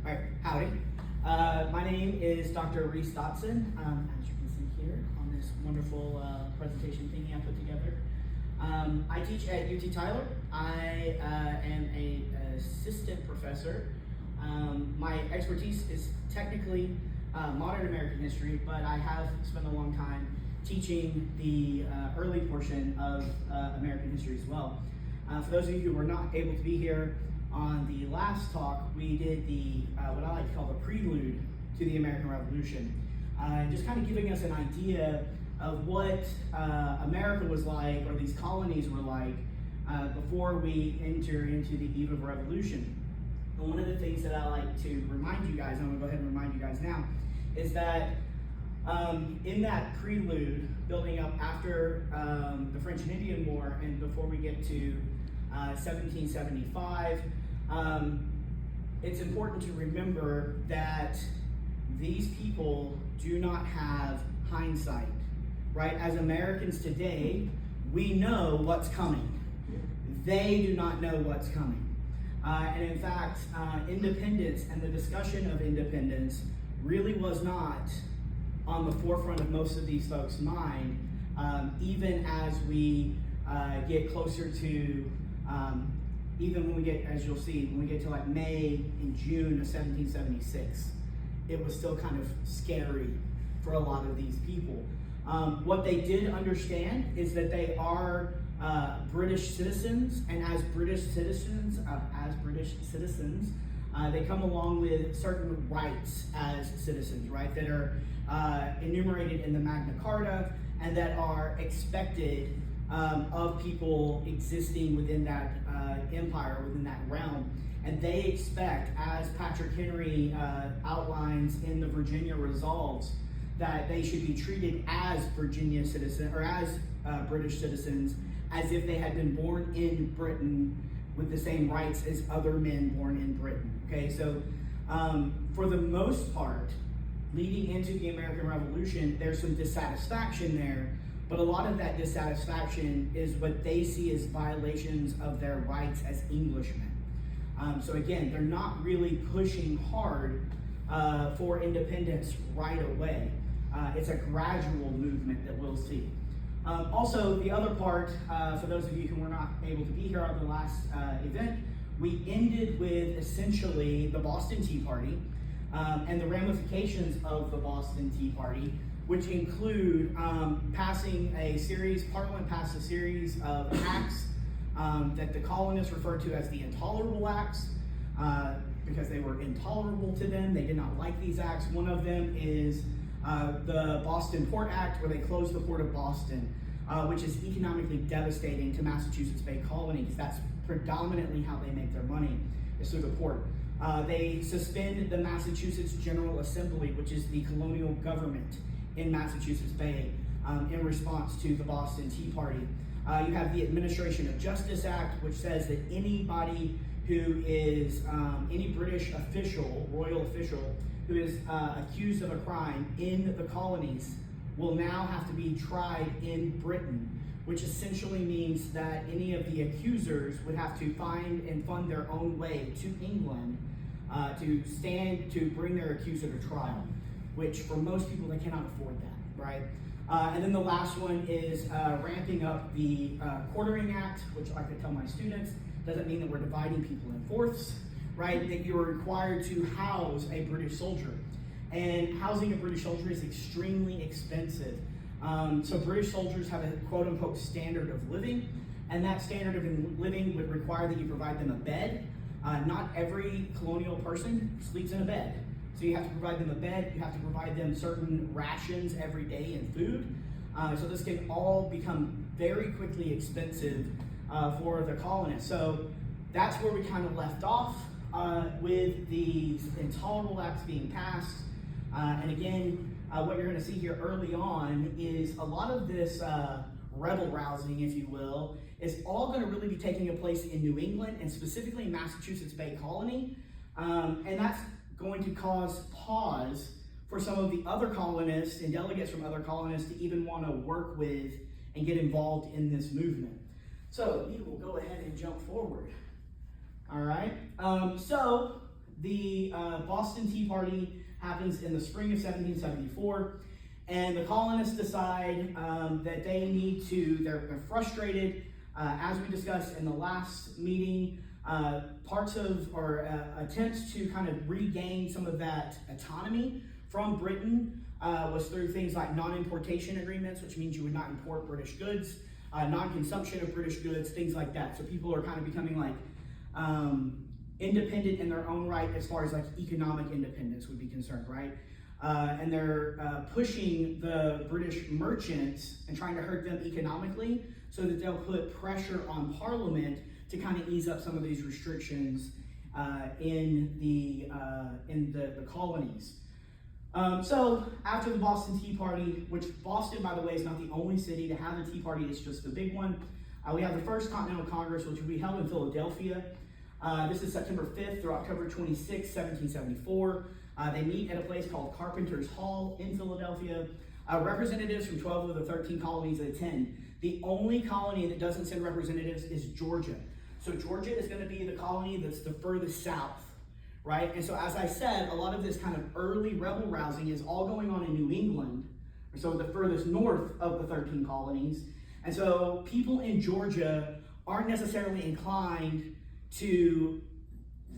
All right, howdy. My name is Dr. Reese Dotson, as you can see here on this wonderful presentation thingy I put together. I teach at UT Tyler. I am an assistant professor. My expertise is technically modern American history, but I have spent a long time teaching the early portion of American history as well. For those of you who were not able to be here, on the last talk, we did the what I like to call the prelude to the American Revolution, just kind of giving us an idea of what America was like, or these colonies were like, before we enter into the eve of revolution. And one of the things that I like to remind you guys, I'm going to go ahead and remind you guys now, is that in that prelude, building up after the French and Indian War, and before we get to 1775, it's important to remember that these people do not have hindsight, right? As Americans today, we know what's coming. They do not know what's coming. And in fact, independence and the discussion of independence really was not on the forefront of most of these folks' mind, even as we get closer to even when we get, as you'll see, when we get to like May and June of 1776, it was still kind of scary for a lot of these people. What they did understand is that they are British citizens, and as British citizens, they come along with certain rights as citizens, right, that are enumerated in the Magna Carta and that are expected of people existing within that empire, within that realm. And they expect, as Patrick Henry outlines in the Virginia Resolves, that they should be treated as Virginia citizens, or as British citizens, as if they had been born in Britain with the same rights as other men born in Britain. Okay, so for the most part, leading into the American Revolution, there's some dissatisfaction there. But a lot of that dissatisfaction is what they see as violations of their rights as Englishmen. So again, they're not really pushing hard for independence right away. It's a gradual movement that we'll see. Also, the other part, for those of you who were not able to be here on the last event, we ended with essentially the Boston Tea Party and the ramifications of the Boston Tea Party, which include Parliament passed a series of acts that the colonists referred to as the Intolerable Acts, because they were intolerable to them. They did not like these acts. One of them is the Boston Port Act, where they closed the port of Boston, which is economically devastating to Massachusetts Bay Colony, because that's predominantly how they make their money, is through the port. They suspended the Massachusetts General Assembly, which is the colonial government in Massachusetts Bay, in response to the Boston Tea Party. You have the Administration of Justice Act, which says that anybody who is, any British official, royal official, who is accused of a crime in the colonies will now have to be tried in Britain, which essentially means that any of the accusers would have to find and fund their own way to England to bring their accuser to trial, which for most people, they cannot afford that, right? And then the last one is ramping up the Quartering Act, which I like to tell my students, doesn't mean that we're dividing people in fourths, right? That you're required to house a British soldier. And housing a British soldier is extremely expensive. So British soldiers have a quote unquote standard of living, and that standard of living would require that you provide them a bed. Not every colonial person sleeps in a bed. So you have to provide them a bed, you have to provide them certain rations every day and food. So this can all become very quickly expensive for the colonists. So that's where we kind of left off with these Intolerable Acts being passed. And again, what you're going to see here early on is a lot of this rebel rousing, if you will, is all going to really be taking place in New England, and specifically Massachusetts Bay Colony. And that's going to cause pause for some of the other colonists and delegates from other colonists to even want to work with and get involved in this movement. So we will go ahead and jump forward. All right. So the Boston Tea Party happens in the spring of 1774, and the colonists decide that they need to, they're frustrated, as we discussed in the last meeting, attempts to kind of regain some of that autonomy from Britain was through things like non-importation agreements, which means you would not import British goods, non-consumption of British goods, things like that. So people are kind of becoming like independent in their own right as far as like economic independence would be concerned, right? And they're pushing the British merchants and trying to hurt them economically so that they'll put pressure on Parliament to kind of ease up some of these restrictions in the colonies. So after the Boston Tea Party, which Boston, by the way, is not the only city to have a Tea Party, it's just the big one. We have the First Continental Congress, which will be held in Philadelphia. This is September 5th through October 26th, 1774. They meet at a place called Carpenter's Hall in Philadelphia. Representatives from 12 of the 13 colonies attend. The only colony that doesn't send representatives is Georgia. So Georgia is going to be the colony that's the furthest south, right? And so as I said, a lot of this kind of early rebel rousing is all going on in New England, so the furthest north of the 13 colonies. And so people in Georgia aren't necessarily inclined to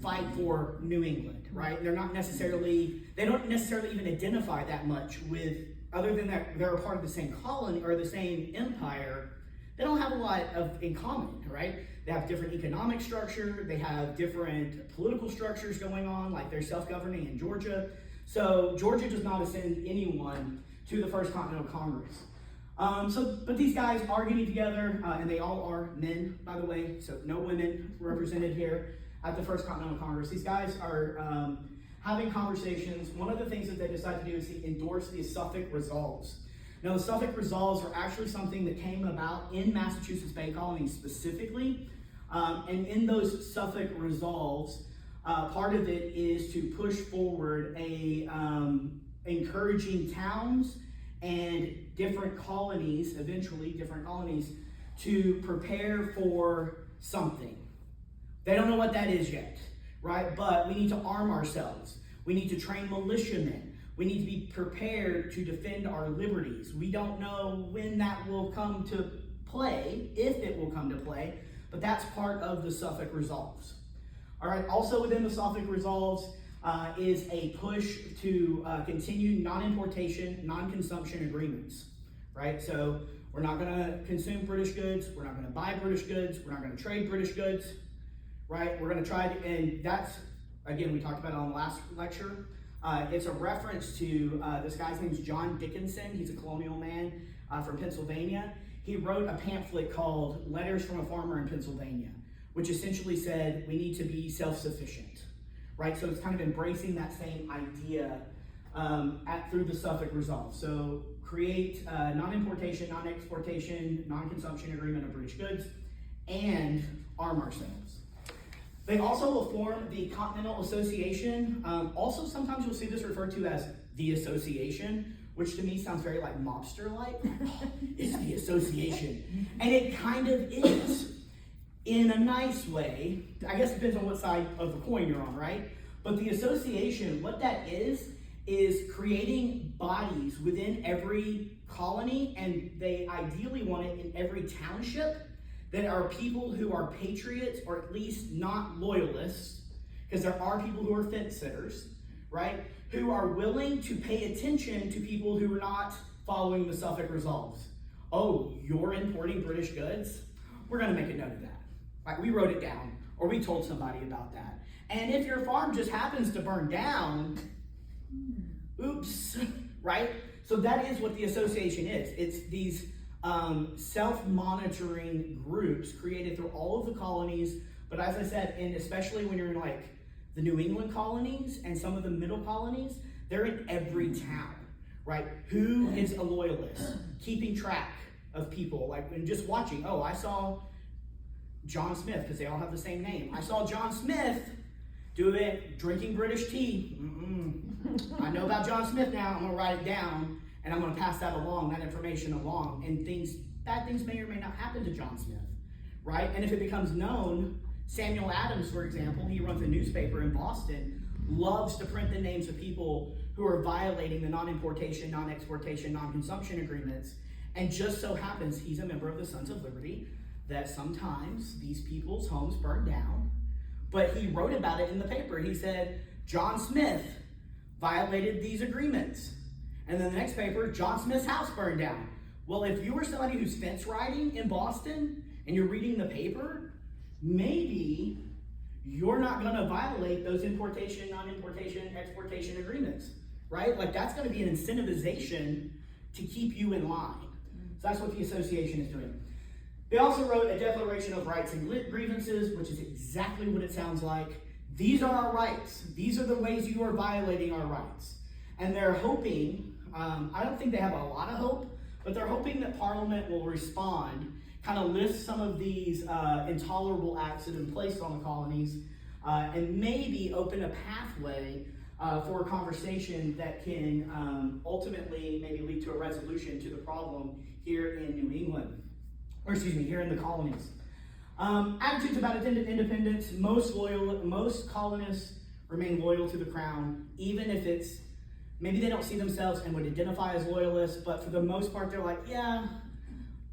fight for New England, right? They don't necessarily even identify that much with, other than that they're a part of the same colony or the same empire, they don't have a lot in common, right? They have different economic structure, they have different political structures going on, like they're self-governing in Georgia. So Georgia does not send anyone to the First Continental Congress. But these guys are getting together, and they all are men, by the way, so no women represented here at the First Continental Congress. These guys are having conversations. One of the things that they decide to do is to endorse the Suffolk Resolves. Now, the Suffolk Resolves are actually something that came about in Massachusetts Bay Colony specifically, and in those Suffolk Resolves, part of it is to push forward encouraging towns and different colonies, to prepare for something. They don't know what that is yet, right? But we need to arm ourselves. We need to train militiamen. We need to be prepared to defend our liberties. We don't know when that will come to play, if it will come to play, but that's part of the Suffolk Resolves. All right, also within the Suffolk Resolves is a push to continue non-importation, non-consumption agreements, right? So we're not gonna consume British goods, we're not gonna buy British goods, we're not gonna trade British goods, right? We're gonna try to, and that's, again, we talked about it on the last lecture. It's a reference to this guy's name's John Dickinson. He's a colonial man from Pennsylvania. He wrote a pamphlet called Letters from a Farmer in Pennsylvania, which essentially said we need to be self-sufficient, right? So it's kind of embracing that same idea through the Suffolk Resolve. So create non-importation, non-exportation, non-consumption agreement of British goods, and arm ourselves. They also will form the Continental Association. Also, sometimes you'll see this referred to as the Association, which to me sounds very like mobster-like. It's the Association. And it kind of is, in a nice way. I guess it depends on what side of the coin you're on, right? But the Association, what that is creating bodies within every colony, and they ideally want it in every township, that are people who are patriots, or at least not loyalists, because there are people who are fence sitters, right? Who are willing to pay attention to people who are not following the Suffolk Resolves. Oh, you're importing British goods? We're gonna make a note of that. Like, we wrote it down, or we told somebody about that. And if your farm just happens to burn down, oops, right? So that is what the association is. It's these self-monitoring groups created through all of the colonies, but as I said, and especially when you're in like the New England colonies and some of the middle colonies, they're in every town, right? Who is a loyalist? Keeping track of people, like, and just watching, oh, I saw John Smith, because they all have the same name. I saw John Smith do it, drinking British tea. I know about John Smith now, I'm gonna write it down, and I'm going to pass that information along, and bad things may or may not happen to John Smith, right? And if it becomes known Samuel Adams, for example, he runs a newspaper in Boston, loves to print the names of people who are violating the non-importation, non-exportation, non-consumption agreements. And just so happens he's a member of the Sons of Liberty, that sometimes these people's homes burn down. But he wrote about it in the paper. He said, John Smith violated these agreements. And then the next paper, John Smith's house burned down. Well, if you were somebody who's fence riding in Boston and you're reading the paper, maybe you're not going to violate those importation, non-importation, exportation agreements, right? Like that's going to be an incentivization to keep you in line. So that's what the association is doing. They also wrote a Declaration of Rights and Grievances, which is exactly what it sounds like. These are our rights. These are the ways you are violating our rights. And they're hoping, I don't think they have a lot of hope, but they're hoping that Parliament will respond, kind of lift some of these intolerable acts that have been placed on the colonies, and maybe open a pathway for a conversation that can ultimately maybe lead to a resolution to the problem here in New England, or excuse me, here in the colonies. Attitudes about independence: most colonists remain loyal to the crown, even if it's, maybe they don't see themselves and would identify as loyalists, but for the most part, they're like, yeah,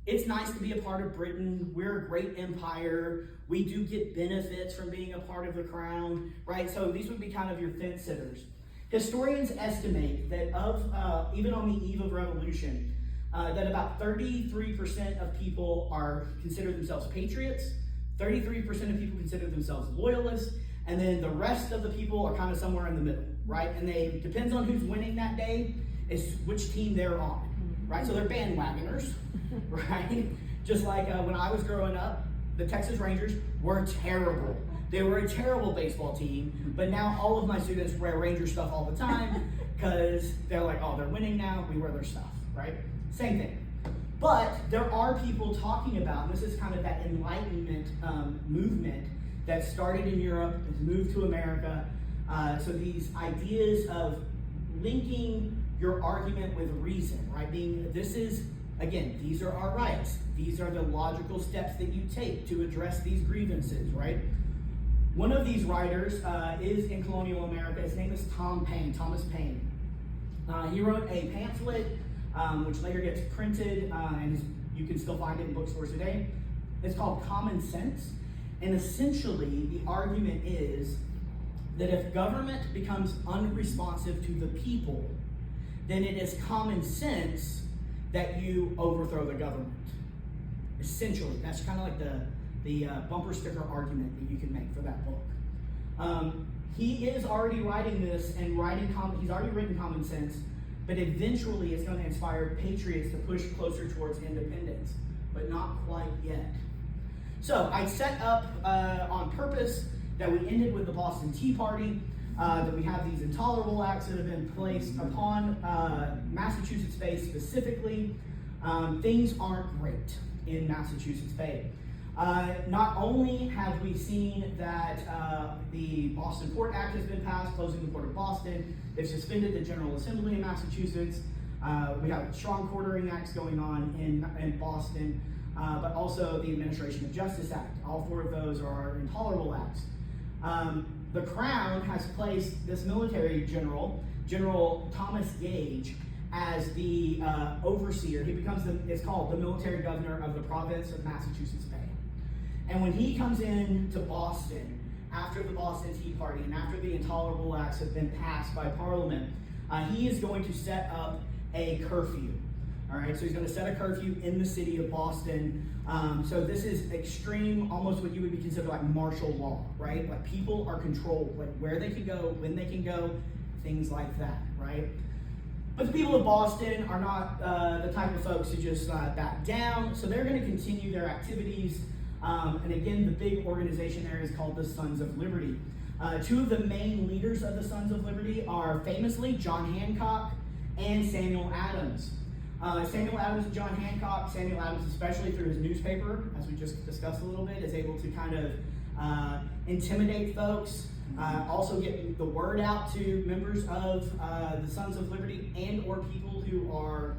it's nice to be a part of Britain. We're a great empire. We do get benefits from being a part of the crown, right? So these would be kind of your fence sitters. Historians estimate that even on the eve of revolution, that about 33% of people consider themselves patriots, 33% of people consider themselves loyalists, and then the rest of the people are kind of somewhere in the middle, right? And they depends on who's winning that day, is which team they're on, right? So they're bandwagoners, right? Just like when I was growing up, the Texas Rangers were terrible. They were a terrible baseball team, but now all of my students wear Ranger stuff all the time because they're like, oh, they're winning now, we wear their stuff, right? Same thing. But there are people talking about, and this is kind of that Enlightenment movement that started in Europe, has moved to America. So these ideas of linking your argument with reason, right? Again, these are our rights. These are the logical steps that you take to address these grievances, right? One of these writers is in colonial America. His name is Thomas Paine. He wrote a pamphlet which later gets printed, and you can still find it in bookstores today. It's called Common Sense. And essentially, the argument is that if government becomes unresponsive to the people, then it is common sense that you overthrow the government. Essentially, that's kind of like the bumper sticker argument that you can make for that book. He is already writing this and he's already written Common Sense, but eventually it's going to inspire patriots to push closer towards independence, but not quite yet. So I set up on purpose that we ended with the Boston Tea Party, that we have these intolerable acts that have been placed upon Massachusetts Bay specifically. Things aren't great in Massachusetts Bay. Not only have we seen that the Boston Port Act has been passed, closing the Port of Boston. They've suspended the General Assembly in Massachusetts. We have strong quartering acts going on in Boston, but also the Administration of Justice Act. All four of those are intolerable acts. The Crown has placed this military general, General Thomas Gage, as the overseer. He becomes it's called the military governor of the province of Massachusetts Bay. And when he comes into Boston, after the Boston Tea Party and after the intolerable acts have been passed by Parliament, he is going to set up a curfew. All right, so he's going to set a curfew in the city of Boston. So this is extreme, almost what you would be considered like martial law, right? Like people are controlled, like where they can go, when they can go, things like that, right? But the people of Boston are not the type of folks who just back down, so they're going to continue their activities. And again, the big organization there is called the Sons of Liberty. Two of the main leaders of the Sons of Liberty are famously John Hancock and Samuel Adams. Samuel Adams and John Hancock, Samuel Adams especially through his newspaper, as we just discussed a little bit, is able to kind of intimidate folks, also get the word out to members of the Sons of Liberty and or people who are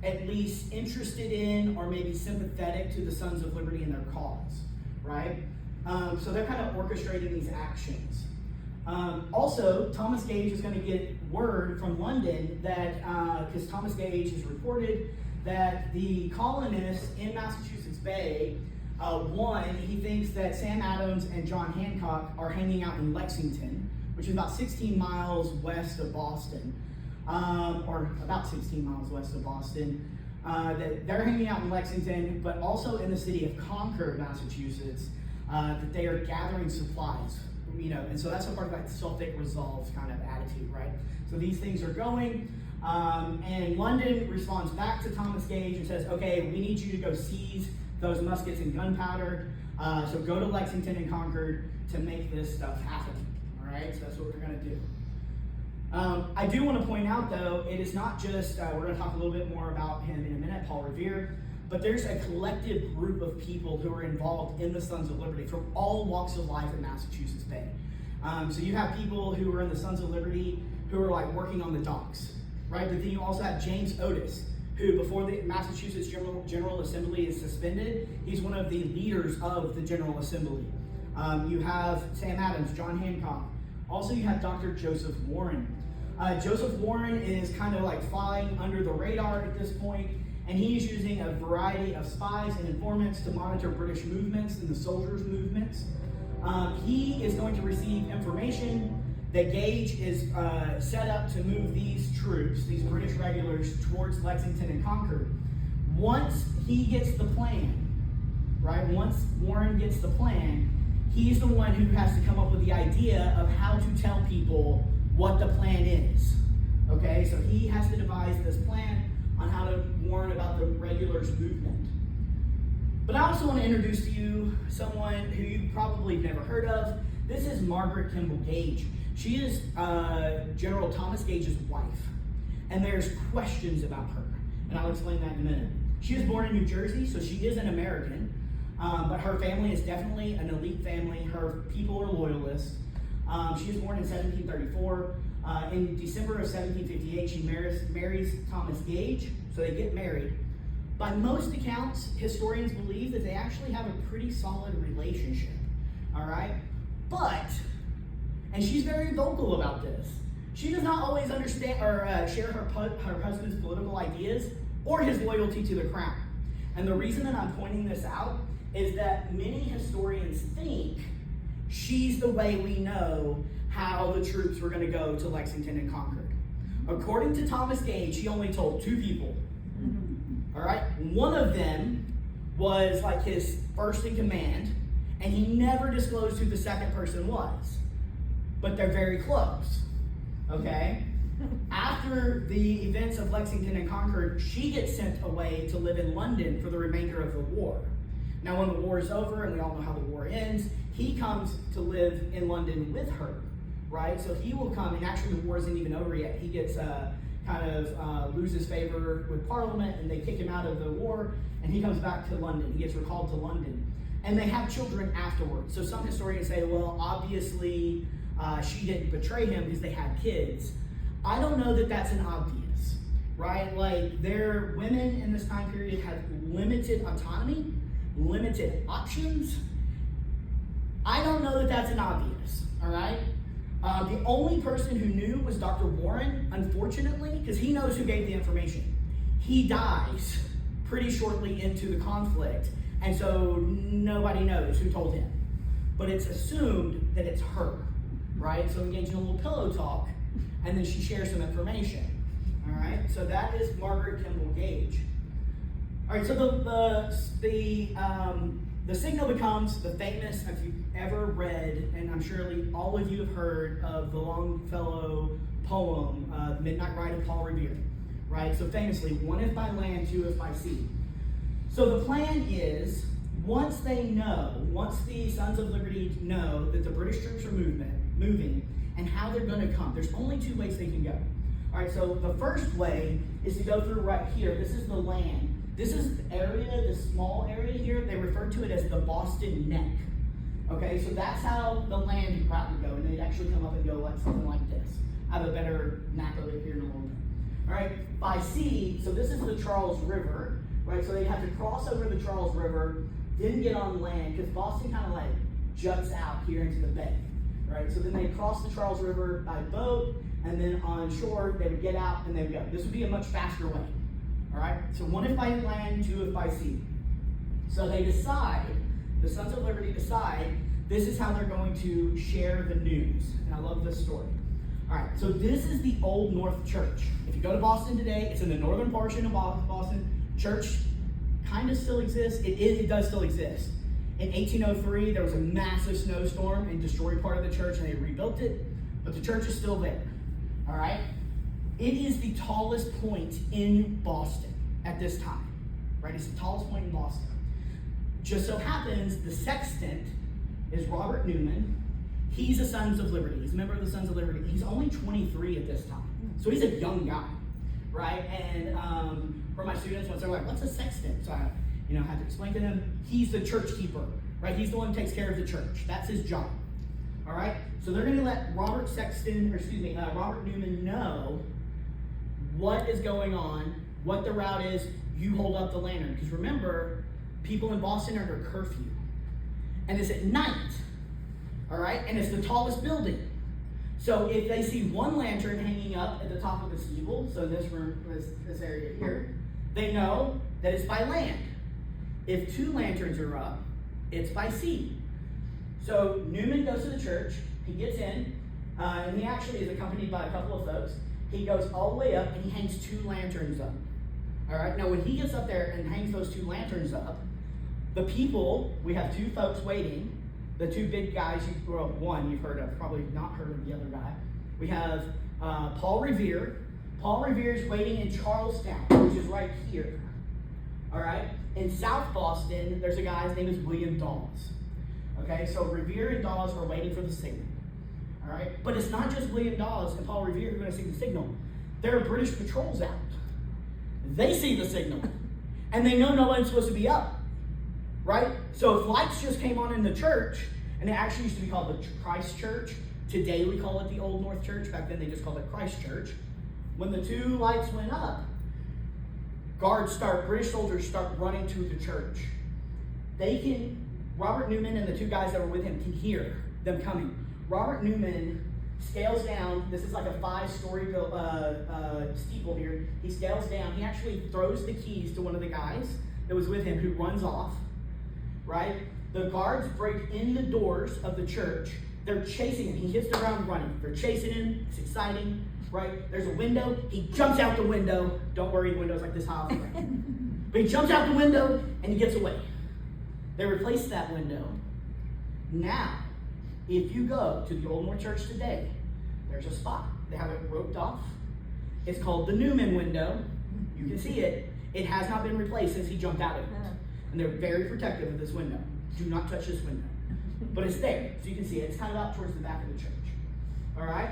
at least interested in or maybe sympathetic to the Sons of Liberty and their cause, right? So they're kind of orchestrating these actions. Also, Thomas Gage is going to get word from London that, because Thomas Gage has reported that the colonists in Massachusetts Bay, one, he thinks that Sam Adams and John Hancock are hanging out in Lexington, which is about 16 miles west of Boston, or about 16 miles west of Boston. That they're hanging out in Lexington, but also in the city of Concord, Massachusetts, that they are gathering supplies. And so that's a part of that Celtic resolve kind of attitude, right? So these things are going, and London responds back to Thomas Gage and says, okay, we need you to go seize those muskets and gunpowder, so go to Lexington and Concord to make this stuff happen, all right? So that's what we're gonna do. I do want to point out, though, it is not just, we're going to talk a little bit more about him in a minute, Paul Revere, but there's a collective group of people who are involved in the Sons of Liberty from all walks of life in Massachusetts Bay. So you have people who are in the Sons of Liberty who are like working on the docks, right? But then you also have James Otis, who before the Massachusetts General Assembly is suspended, he's one of the leaders of the General Assembly. You have Sam Adams, John Hancock. Also, you have Dr. Joseph Warren. Joseph Warren is kind of like flying under the radar at this point, and he's using a variety of spies and informants to monitor British movements and the soldiers' movements. He is going to receive information that Gage is set up to move these troops, these British regulars, towards Lexington and Concord. Once he gets the plan, right? Once Warren gets the plan, he's the one who has to come up with the idea of how to tell people what the plan is. Okay, so he has to devise this plan on how to warn about the regulars' movement. But I also want to introduce to you someone who you probably have never heard of. This is Margaret Kimball Gage. She is General Thomas Gage's wife, and there's questions about her, and I'll explain that in a minute. She was born in New Jersey, so she is an American, but her family is definitely an elite family. Her people are loyalists. She was born in 1734. In December of 1758, she marries Thomas Gage, so they get married. By most accounts, historians believe that they actually have a pretty solid relationship, all right? But, and she's very vocal about this, she does not always understand or share her husband's political ideas or his loyalty to the crown. And the reason that I'm pointing this out is that many historians think she's the way we know how the troops were going to go to Lexington and Concord. According to Thomas Gage, he only told two people. All right? One of them was like his first in command, and he never disclosed who the second person was. But they're very close. Okay? After the events of Lexington and Concord, she gets sent away to live in London for the remainder of the war. Now, when the war is over, and we all know how the war ends, he comes to live in London with her, right? So he will come, and actually the war isn't even over yet. He gets loses favor with Parliament, and they kick him out of the war, and he comes back to London. He gets recalled to London. And they have children afterwards. So some historians say, well, obviously she didn't betray him because they had kids. I don't know that that's an obvious, right? Like, their women in this time period had limited autonomy, limited options. I don't know that that's an obvious, all right? The only person who knew was Dr. Warren, unfortunately, because he knows who gave the information. He dies pretty shortly into the conflict, and so nobody knows who told him. But it's assumed that it's her, right? So engage in a little pillow talk, and then she shares some information, all right? So that is Margaret Kimball Gage. All right, so the signal becomes the famous, if you've ever read, and I'm sure all of you have heard of the Longfellow poem, Midnight Ride of Paul Revere, right? So famously, one if by land, two if by sea. So the plan is, once the Sons of Liberty know that the British troops are moving, and how they're going to come, there's only two ways they can go. All right, so the first way is to go through right here. This is the land. This is the area, this small area here, they refer to it as the Boston Neck. Okay, so that's how the land route would go, and they'd actually come up and go like something like this. I have a better map of it here in a little bit. All right, by sea, so this is the Charles River, right? So they'd have to cross over the Charles River, then get on land, because Boston kind of like juts out here into the bay, right? So then they cross the Charles River by boat, and then on shore, they would get out and they would go. This would be a much faster way, all right? So 1 if by land, 2 if by sea. So they decide, the Sons of Liberty decide, this is how they're going to share the news. And I love this story. All right, so this is the Old North Church. If you go to Boston today, it's in the northern portion of Boston. Church kind of still exists. It does still exist. In 1803, there was a massive snowstorm and destroyed part of the church, and they rebuilt it, but the church is still there. All right? It is the tallest point in Boston at this time. Right? It's the tallest point in Boston. Just so happens the sextant is Robert Newman. He's a Sons of Liberty. He's a member of the Sons of Liberty. He's only 23 at this time. So he's a young guy, right? And for my students, once they're like, what's a sextant? So I had to explain to them, he's the church keeper, right? He's the one who takes care of the church. That's his job, all right? So they're gonna let Robert Newman know what is going on, what the route is. You hold up the lantern. Because remember, people in Boston are under curfew. And it's at night, all right? And it's the tallest building. So if they see one lantern hanging up at the top of the steeple, so this room, this area here, they know that it's by land. If 2 lanterns are up, it's by sea. So Newman goes to the church, he gets in, and he actually is accompanied by a couple of folks. He goes all the way up and he hangs 2 lanterns up. All right, now when he gets up there and hangs those 2 lanterns up, the people, we have 2 folks waiting. The 2 big guys, one you've heard of, probably not heard of the other guy. We have Paul Revere. Paul Revere is waiting in Charlestown, which is right here. All right? In South Boston, there's a guy, his name is William Dawes. Okay, so Revere and Dawes are waiting for the signal. All right? But it's not just William Dawes and Paul Revere who are going to see the signal. There are British patrols out. They see the signal. And they know no one's supposed to be up. Right? So if lights just came on in the church, and it actually used to be called the Christ Church. Today we call it the Old North Church. Back then they just called it Christ Church. When the 2 lights went up, British soldiers start running to the church. Robert Newman and the 2 guys that were with him can hear them coming. Robert Newman scales down. This is like a 5-story steeple here. He scales down. He actually throws the keys to one of the guys that was with him, who runs off. Right? The guards break in the doors of the church. They're chasing him. He hits the ground running. They're chasing him. It's exciting. Right? There's a window. He jumps out the window. Don't worry, the window's like this high. But he jumps out the window and he gets away. They replaced that window. Now, if you go to the Old North Church today, there's a spot. They have it roped off. It's called the Newman window. You can see it. It has not been replaced since he jumped out of it. And they're very protective of this window. Do not touch this window. But it's there, so you can see it. It's kind of out towards the back of the church. All right?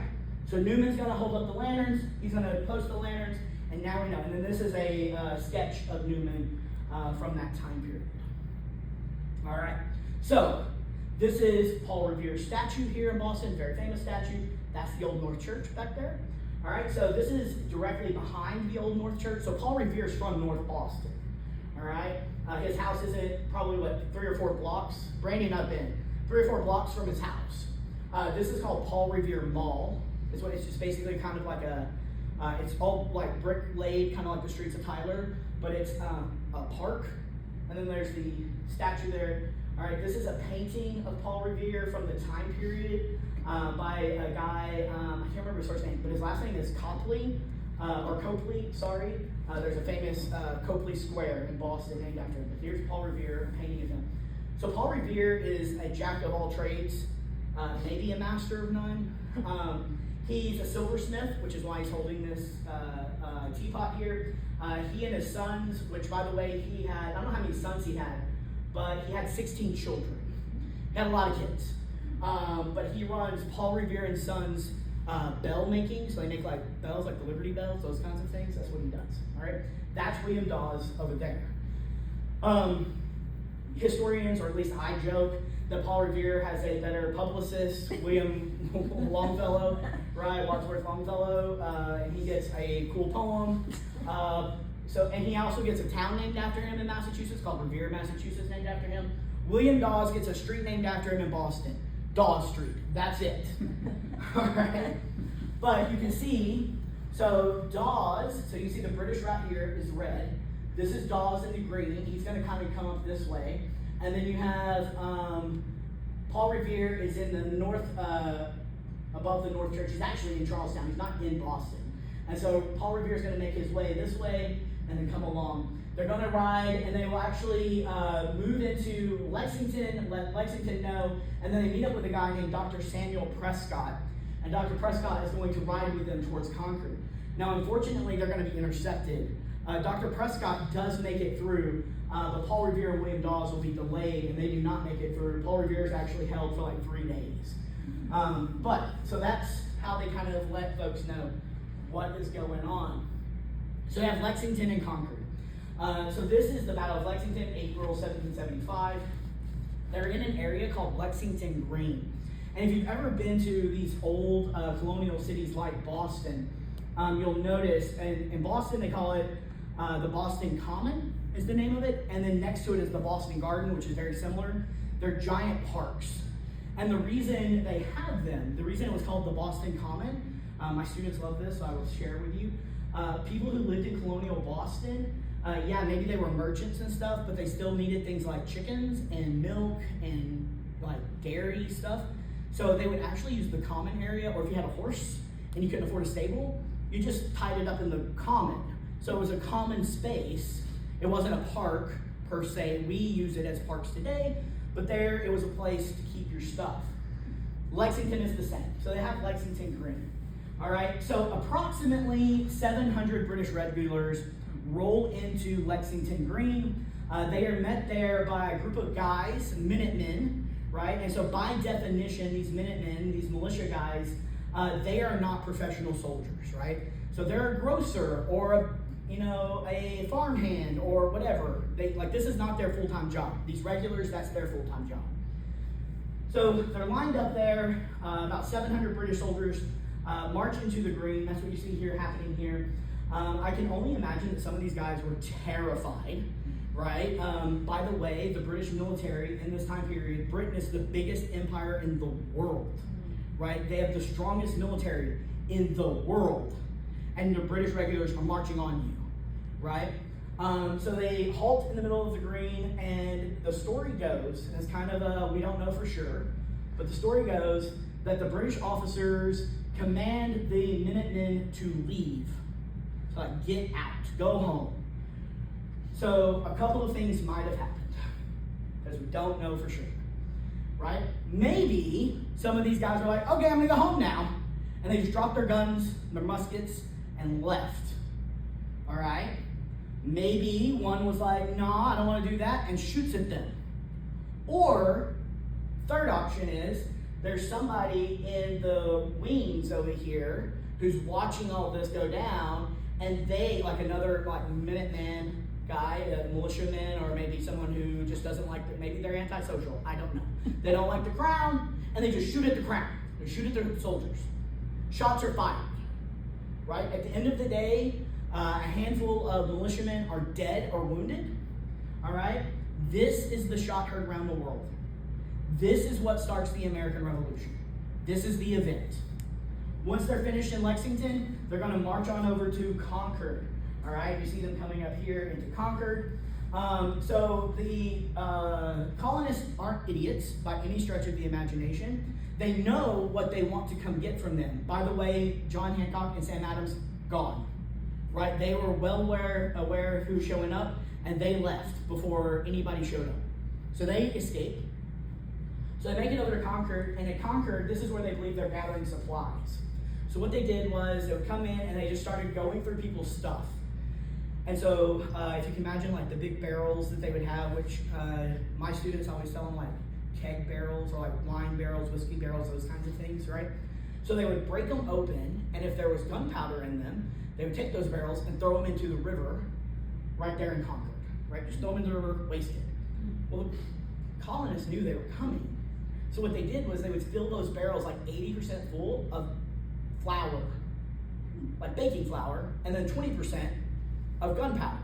So Newman's going to hold up the lanterns. He's going to post the lanterns. And now we know. And then this is a sketch of Newman from that time period. All right? So this is Paul Revere's statue here in Boston. Very famous statue. That's the Old North Church back there. All right? So this is directly behind the Old North Church. So Paul Revere is from North Boston. All right? His house is at probably, 3 or 4 blocks? Brandon, I've been. 3 or 4 blocks from his house. This is called Paul Revere Mall. It's just basically kind of like it's all like brick laid, kind of like the streets of Tyler, but it's a park. And then there's the statue there. All right, this is a painting of Paul Revere from the time period by a guy, I can't remember his first name, but his last name is Copley. Sorry. There's a famous Copley Square in Boston named after him. But here's Paul Revere, a painting of him. So Paul Revere is a jack of all trades, maybe a master of none. He's a silversmith, which is why he's holding this teapot here. He and his sons, which by the way, he had, I don't know how many sons he had, but he had 16 children. He had a lot of kids. But he runs Paul Revere and Sons bell making, so they make like bells, like the Liberty Bells, those kinds of things. That's what he does. All right, that's William Dawes over there. Historians, or at least I joke, that Paul Revere has a better publicist, William Longfellow, right? Wadsworth Longfellow, and he gets a cool poem. And he also gets a town named after him in Massachusetts called Revere, Massachusetts, named after him. William Dawes gets a street named after him in Boston. Dawes Street. That's it. All right. But you can see, so Dawes, so you see the British right here is red. This is Dawes in the green. He's going to kind of come up this way. And then you have Paul Revere is in the north, above the North Church. He's actually in Charlestown. He's not in Boston. And so Paul Revere is going to make his way this way and then come along. They're going to ride, and they will actually move into Lexington, let Lexington know, and then they meet up with a guy named Dr. Samuel Prescott. And Dr. Prescott is going to ride with them towards Concord. Now, unfortunately, they're going to be intercepted. Dr. Prescott does make it through, but Paul Revere and William Dawes will be delayed, and they do not make it through. Paul Revere is actually held for like 3 days. So that's how they kind of let folks know what is going on. So you have Lexington and Concord. So this is the Battle of Lexington, April 1775. They're in an area called Lexington Green. And if you've ever been to these old colonial cities like Boston, you'll notice, and in Boston they call it the Boston Common is the name of it, and then next to it is the Boston Garden, which is very similar. They're giant parks. And the reason they have them, the reason it was called the Boston Common, my students love this, so I will share with you. People who lived in colonial Boston, maybe they were merchants and stuff, but they still needed things like chickens and milk and like dairy stuff. So they would actually use the common area, or if you had a horse and you couldn't afford a stable, you just tied it up in the common. So it was a common space. It wasn't a park per se. We use it as parks today, but there it was a place to keep your stuff. Lexington is the same. So they have Lexington Green. All right, so approximately 700 British regulars roll into Lexington Green. They are met there by a group of guys, Minutemen, right? And so by definition, these Minutemen, these militia guys, they are not professional soldiers, right? So they're a grocer or a farmhand or whatever. This is not their full-time job. These regulars, that's their full-time job. So they're lined up there, about 700 British soldiers march into the green. That's what you see here happening here. I can only imagine that some of these guys were terrified, right? By the way, the British military in this time period, Britain is the biggest empire in the world, right? They have the strongest military in the world, and the British regulars are marching on you, right? So they halt in the middle of the green, and the story goes, and it's kind of we don't know for sure, but the story goes that the British officers command the Minutemen to leave. So get out, go home. So a couple of things might have happened, because we don't know for sure, right? Maybe some of these guys are like, okay, I'm gonna go home now. And they just dropped their guns, their muskets, and left, all right? Maybe one was like, nah, I don't wanna do that, and shoots at them. Or, third option is, there's somebody in the wings over here who's watching all this go down, and they, like another Minuteman guy, a militiaman, or maybe someone who just doesn't like, maybe they're antisocial, I don't know. They don't like the crown, and they just shoot at the crown. They shoot at the soldiers. Shots are fired, right? At the end of the day, a handful of militiamen are dead or wounded, all right? This is the shot heard around the world. This is what starts the American Revolution. This is the event. Once they're finished in Lexington, they're going to march on over to Concord. All right, you see them coming up here into Concord. So the colonists aren't idiots by any stretch of the imagination. They know what they want to come get from them. By the way, John Hancock and Sam Adams, gone. Right? They were well aware of who's showing up, and they left before anybody showed up. So they escaped. So they make it over to Concord, and at Concord, this is where they believe they're gathering supplies. So what they did was they would come in and they just started going through people's stuff. And so if you can imagine like the big barrels that they would have, which my students always tell them like keg barrels or like wine barrels, whiskey barrels, those kinds of things, right? So they would break them open, and if there was gunpowder in them, they would take those barrels and throw them into the river right there in Concord, right? Just throw them into the river, waste it. Well, the colonists knew they were coming. So what they did was they would fill those barrels like 80% full of flour, like baking flour, and then 20% of gunpowder.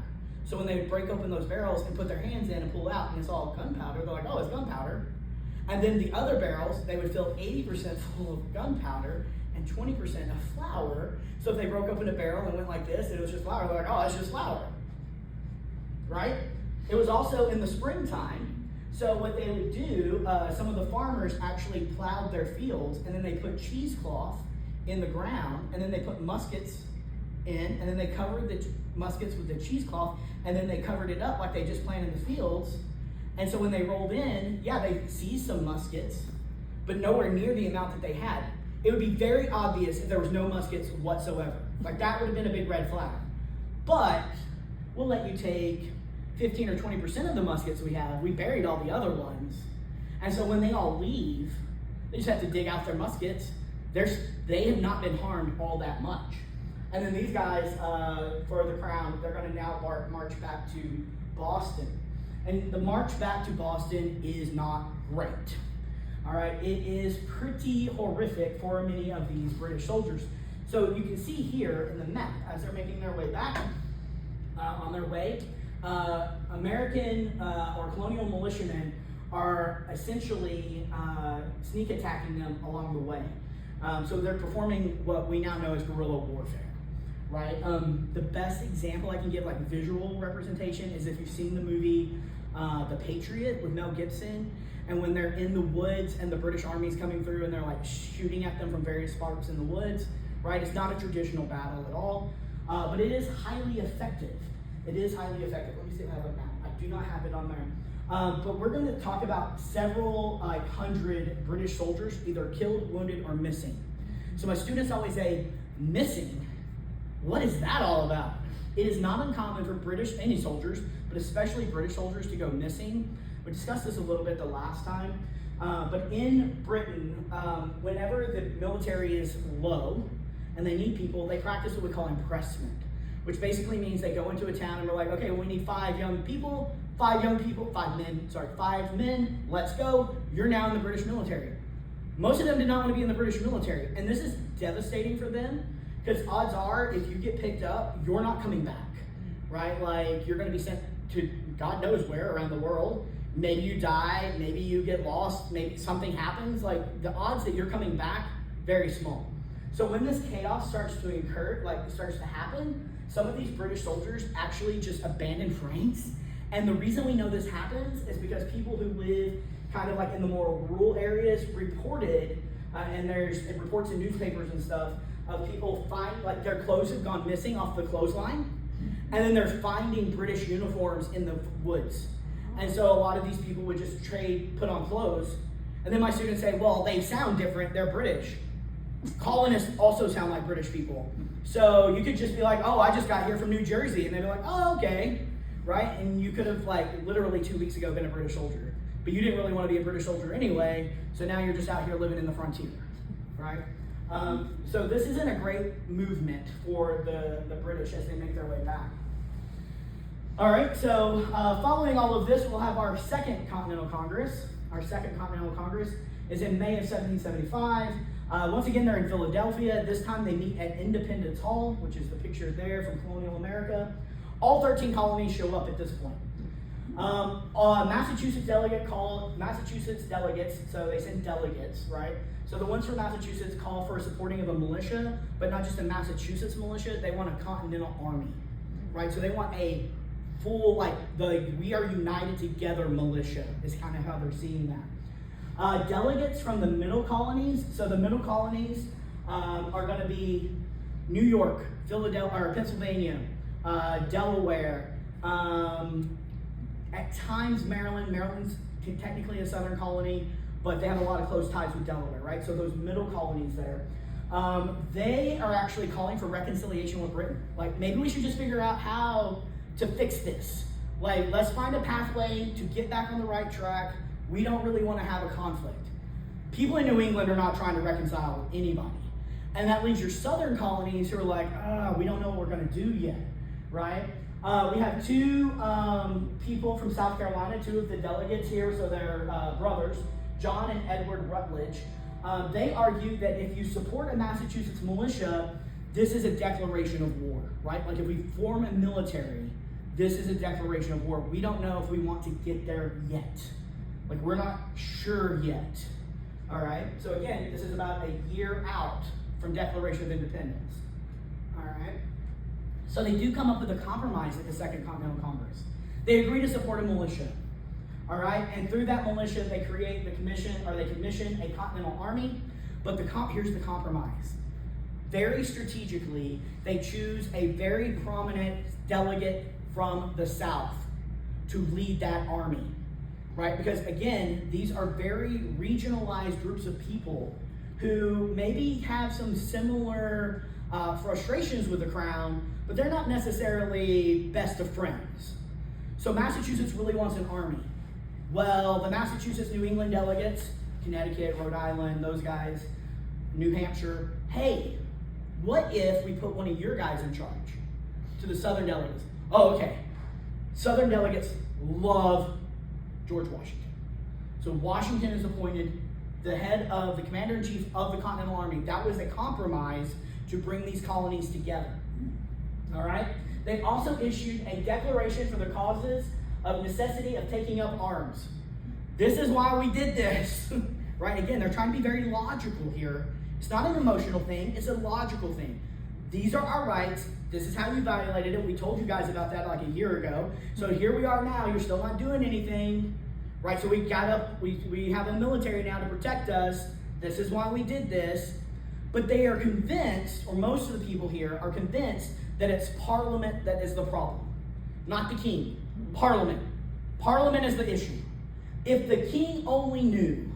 So when they would break open those barrels and put their hands in and pull out and it's all gunpowder, they're like, oh, it's gunpowder. And then the other barrels, they would fill 80% full of gunpowder and 20% of flour. So if they broke open a barrel and went like this, and it was just flour, they're like, oh, it's just flour, right? It was also in the springtime. So what they would do, some of the farmers actually plowed their fields, and then they put cheesecloth in the ground, and then they put muskets in, and then they covered the muskets with the cheesecloth, and then they covered it up like they just planted the fields. And so when they rolled in, yeah, they seized some muskets, but nowhere near the amount that they had. It would be very obvious if there was no muskets whatsoever. Like, that would have been a big red flag. But we'll let you take 15 or 20% of the muskets we have. We buried all the other ones. And so when they all leave, they just have to dig out their muskets. They have not been harmed all that much. And then these guys, for the crown, they're going to now march back to Boston. And the march back to Boston is not great. All right, it is pretty horrific for many of these British soldiers. So you can see here in the map, as they're making their way back, on their way, American or colonial militiamen are essentially sneak attacking them along the way. So they're performing what we now know as guerrilla warfare, right? The best example I can give, like visual representation, is if you've seen the movie The Patriot with Mel Gibson, and when they're in the woods and the British Army's coming through and they're like shooting at them from various spots in the woods, right? It's not a traditional battle at all, but it is highly effective. It is highly effective. Let me see if I have a map. I do not have it on there. But we're going to talk about several hundred British soldiers, either killed, wounded, or missing. So my students always say, missing? What is that all about? It is not uncommon for any soldiers, but especially British soldiers, to go missing. We discussed this a little bit the last time. But in Britain, whenever the military is low and they need people, they practice what we call impressment, which basically means they go into a town and we're like, okay, well, we need 5 men, let's go. You're now in the British military. Most of them did not want to be in the British military. And this is devastating for them, because odds are, if you get picked up, you're not coming back, right? Like, you're going to be sent to God knows where around the world. Maybe you die, maybe you get lost, maybe something happens. Like, the odds that you're coming back, very small. So when this chaos starts to starts to happen, some of these British soldiers actually just abandon ranks. And the reason we know this happens is because people who live kind of like in the more rural areas reported, and it reports in newspapers and stuff, of people like their clothes have gone missing off the clothesline, and then they're finding British uniforms in the woods. And so a lot of these people would just put on clothes. And then my students say, well, they sound different, they're British. Colonists also sound like British people. So you could just be like, oh, I just got here from New Jersey. And they'd be like, oh, okay, right? And you could have literally 2 weeks ago been a British soldier. But you didn't really want to be a British soldier anyway, so now you're just out here living in the frontier, right? So this isn't a great movement for the British as they make their way back. All right, so following all of this, we'll have our Second Continental Congress. Our Second Continental Congress is in May of 1775. Once again, they're in Philadelphia. This time they meet at Independence Hall, which is the picture there from colonial America. All 13 colonies show up at this point. Massachusetts delegates, so they send delegates, right? So the ones from Massachusetts call for supporting of a militia, but not just a Massachusetts militia, they want a continental army, right? So they want a full, we are united together militia is kind of how they're seeing that. Delegates from the middle colonies, so the middle colonies are going to be New York, Philadelphia, or Pennsylvania, Delaware, at times Maryland. Maryland's technically a southern colony, but they have a lot of close ties with Delaware, right? So those middle colonies there, they are actually calling for reconciliation with Britain. Like, maybe we should just figure out how to fix this. Like, let's find a pathway to get back on the right track. We don't really want to have a conflict. People in New England are not trying to reconcile with anybody. And that leaves your southern colonies who are like, we don't know what we're going to do yet, right? We have 2 people from South Carolina, 2 of the delegates here, so they're brothers, John and Edward Rutledge. They argue that if you support a Massachusetts militia, this is a declaration of war, right? Like, if we form a military, this is a declaration of war. We don't know if we want to get there yet. Like, we're not sure yet. All right? So again, this is about a year out from Declaration of Independence. All right? So they do come up with a compromise at the Second Continental Congress. They agree to support a militia. All right? And through that militia, they commission a Continental Army. But here's the compromise. Very strategically, they choose a very prominent delegate from the South to lead that army. Right? Because again, these are very regionalized groups of people who maybe have some similar frustrations with the crown, but they're not necessarily best of friends. So Massachusetts really wants an army. Well, the Massachusetts, New England delegates, Connecticut, Rhode Island, those guys, New Hampshire, hey, what if we put one of your guys in charge? To the Southern delegates. Oh, okay. Southern delegates love George Washington. So Washington is appointed the head of the commander-in-chief of the Continental Army. That was a compromise to bring these colonies together. All right? They also issued a declaration for the causes of necessity of taking up arms. This is why we did this. Right? Again, they're trying to be very logical here. It's not an emotional thing, it's a logical thing. These are our rights. This is how you violated it. We told you guys about that like a year ago. So here we are now. You're still not doing anything. Right? So we have a military now to protect us. This is why we did this. But they are convinced, or most of the people here are convinced, that it's Parliament that is the problem. Not the king. Parliament. Parliament is the issue. If the king only knew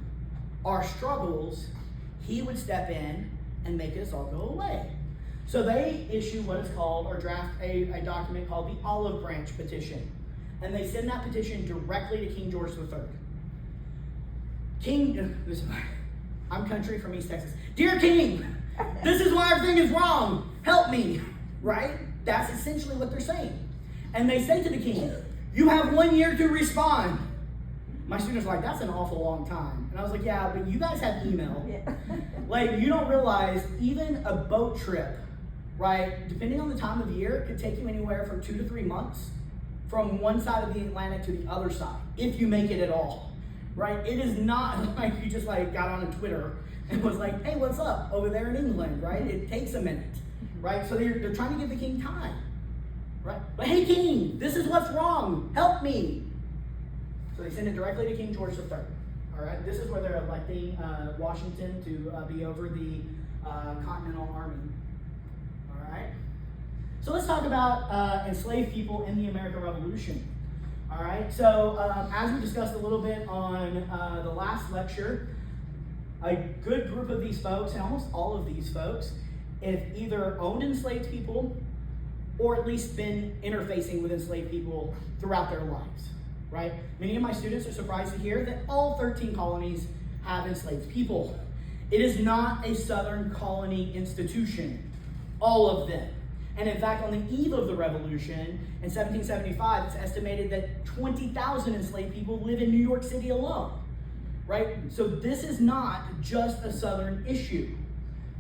our struggles, he would step in and make us all go away. So they issue what is called, or draft a document called the Olive Branch Petition. And they send that petition directly to King George III. I'm country from East Texas. Dear King, this is why everything is wrong. Help me. Right? That's essentially what they're saying. And they say to the king, you have 1 year to respond. My students were like, that's an awful long time. And I was like, yeah, but you guys have email. Yeah. Like, you don't realize even a boat trip, right, depending on the time of year, could take you anywhere from 2 to 3 months from one side of the Atlantic to the other side, if you make it at all, right? It is not like you just like got on Twitter and was like, hey, what's up over there in England, right? It takes a minute, right? So they're trying to give the king time, right? But hey, king, this is what's wrong. Help me. So they send it directly to King George III. All right, this is where they're electing Washington to be over the Continental Army. All right. So let's talk about enslaved people in the American Revolution. All right. So as we discussed a little bit on the last lecture, a good group of these folks, and almost all of these folks, have either owned enslaved people or at least been interfacing with enslaved people throughout their lives. Right? Many of my students are surprised to hear that all 13 colonies have enslaved people. It is not a Southern colony institution, all of them. And in fact, on the eve of the Revolution, in 1775, it's estimated that 20,000 enslaved people live in New York City alone. Right? So this is not just a Southern issue.